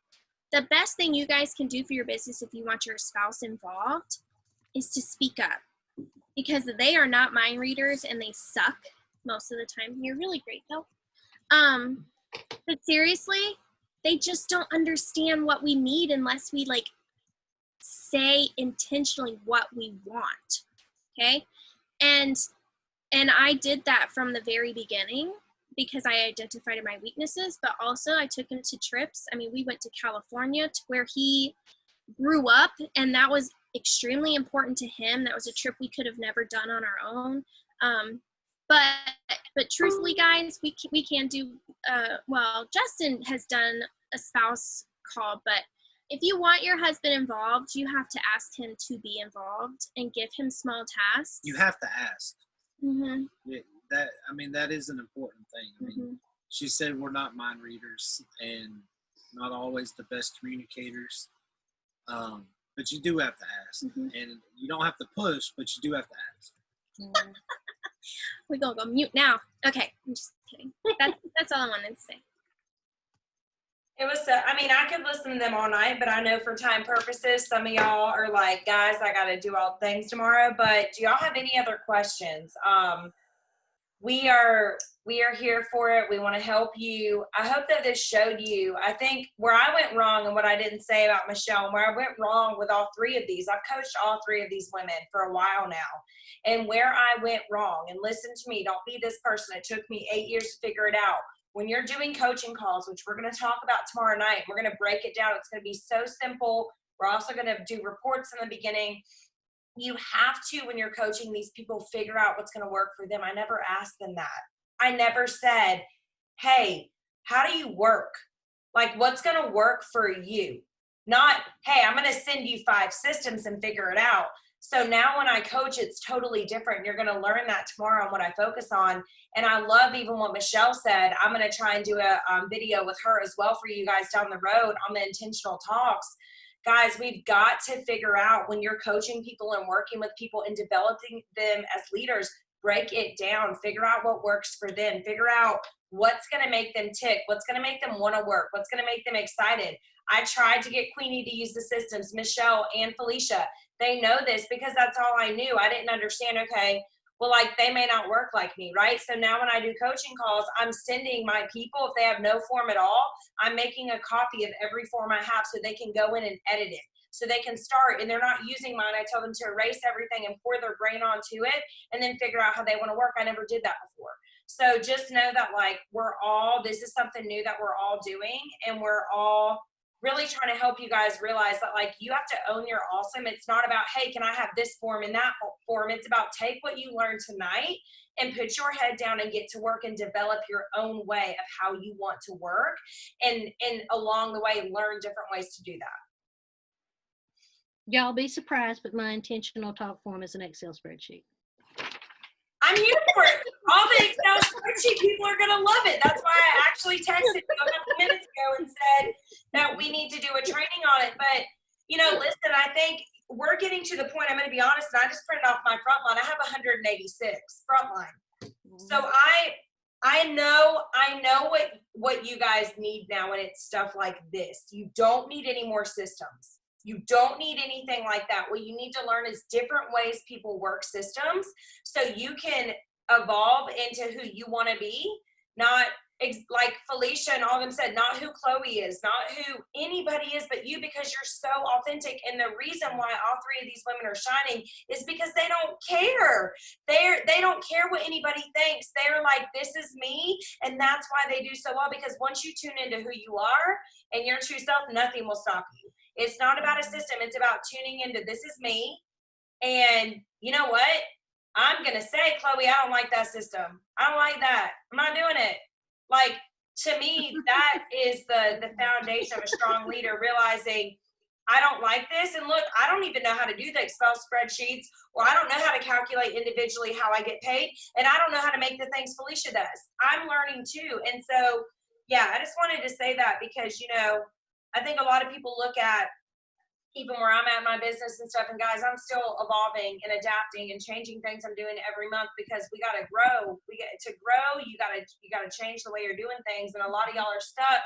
[SPEAKER 4] The best thing you guys can do for your business if you want your spouse involved is to speak up, because they are not mind readers and they suck most of the time. You're really great though. But seriously, they just don't understand what we need unless we like say intentionally what we want. Okay? And I did that from the very beginning because I identified my weaknesses, but also I took him to trips. I mean, we went to California to where he grew up, and that was extremely important to him. That was a trip we could have never done on our own. But truthfully, guys, we can do, well, Justin has done a spouse call, but if you want your husband involved, you have to ask him to be involved and give him small tasks.
[SPEAKER 5] You have to ask.
[SPEAKER 4] Mm-hmm.
[SPEAKER 5] Yeah, that is an important thing. I mean, she said we're not mind readers and not always the best communicators. But you do have to ask. And you don't have to push, but you do have to ask.
[SPEAKER 4] We're going to go mute now. Okay, I'm just kidding. That's all I wanted to say.
[SPEAKER 1] It was, I mean, I could listen to them all night, but I know for time purposes, some of y'all are like, guys, I got to do all things tomorrow. But do y'all have any other questions? We are here for it. We want to help you. I hope that this showed you, I think where I went wrong and what I didn't say about Michelle, and where I went wrong with all three of these. I've coached all three of these women for a while now. And where I went wrong, and listen to me, don't be this person. It took me 8 years to figure it out. When you're doing coaching calls, which we're going to talk about tomorrow night, we're going to break it down. It's going to be so simple. We're also going to do reports in the beginning. You have to, when you're coaching these people, figure out what's going to work for them. I never asked them that. I never said, hey, how do you work? Like, what's going to work for you? Not, hey, I'm going to send you 5 systems and figure it out. So now when I coach, it's totally different. You're going to learn that tomorrow on what I focus on. And I love even what Michelle said. I'm going to try and do a video with her as well for you guys down the road on the intentional talks. Guys, we've got to figure out when you're coaching people and working with people and developing them as leaders, break it down, figure out what works for them, figure out what's going to make them tick, what's going to make them want to work, what's going to make them excited. I tried to get Queenie to use the systems, Michelle and Felicia. They know this because that's all I knew. I didn't understand, okay, well, like they may not work like me, right? So now when I do coaching calls, I'm sending my people, if they have no form at all, I'm making a copy of every form I have so they can go in and edit it. So they can start, and they're not using mine. I tell them to erase everything and pour their brain onto it and then figure out how they want to work. I never did that before. So just know that like this is something new that we're all doing, and we're all really trying to help you guys realize that like you have to own your awesome. It's not about, hey, can I have this form and that form? It's about take what you learned tonight and put your head down and get to work and develop your own way of how you want to work, and along the way learn different ways to do that.
[SPEAKER 3] Y'all be surprised, but my intentional talk form is an Excel spreadsheet.
[SPEAKER 1] I'm here for it. All the Excel spreadsheet people are going to love it. That's why I actually texted you a couple minutes ago and said that we need to do a training on it. But, listen, I think we're getting to the point, I'm going to be honest, and I just printed off my front line. I have 186 front line. So I know what you guys need now when it's stuff like this. You don't need any more systems. You don't need anything like that. What you need to learn is different ways people work systems so you can evolve into who you want to be, not like Felicia and all of them said, not who Chloe is, not who anybody is but you, because you're so authentic. And the reason why all three of these women are shining is because they don't care. They don't care what anybody thinks. They're like, this is me, and that's why they do so well, because once you tune into who you are and your true self, nothing will stop you. It's not about a system. It's about tuning into this is me. And you know what? I'm going to say, Chloe, I don't like that system. I don't like that. I'm not doing it. Like, to me, that is the foundation of a strong leader, realizing I don't like this. And look, I don't even know how to do the Excel spreadsheets, or I don't know how to calculate individually how I get paid. And I don't know how to make the things Felicia does. I'm learning too. And so, yeah, I just wanted to say that because, you know, I think a lot of people look at even where I'm at in my business and stuff, and guys, I'm still evolving and adapting and changing things I'm doing every month, because we got to grow. We get to grow. You got to change the way you're doing things. And a lot of y'all are stuck,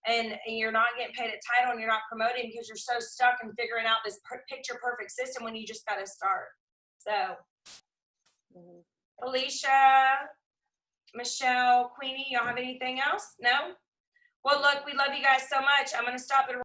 [SPEAKER 1] and you're not getting paid at title, and you're not promoting because you're so stuck in figuring out this picture perfect system when you just got to start. So, Alicia, Michelle, Queenie, y'all have anything else? No? Well, look, we love you guys so much. I'm going to stop it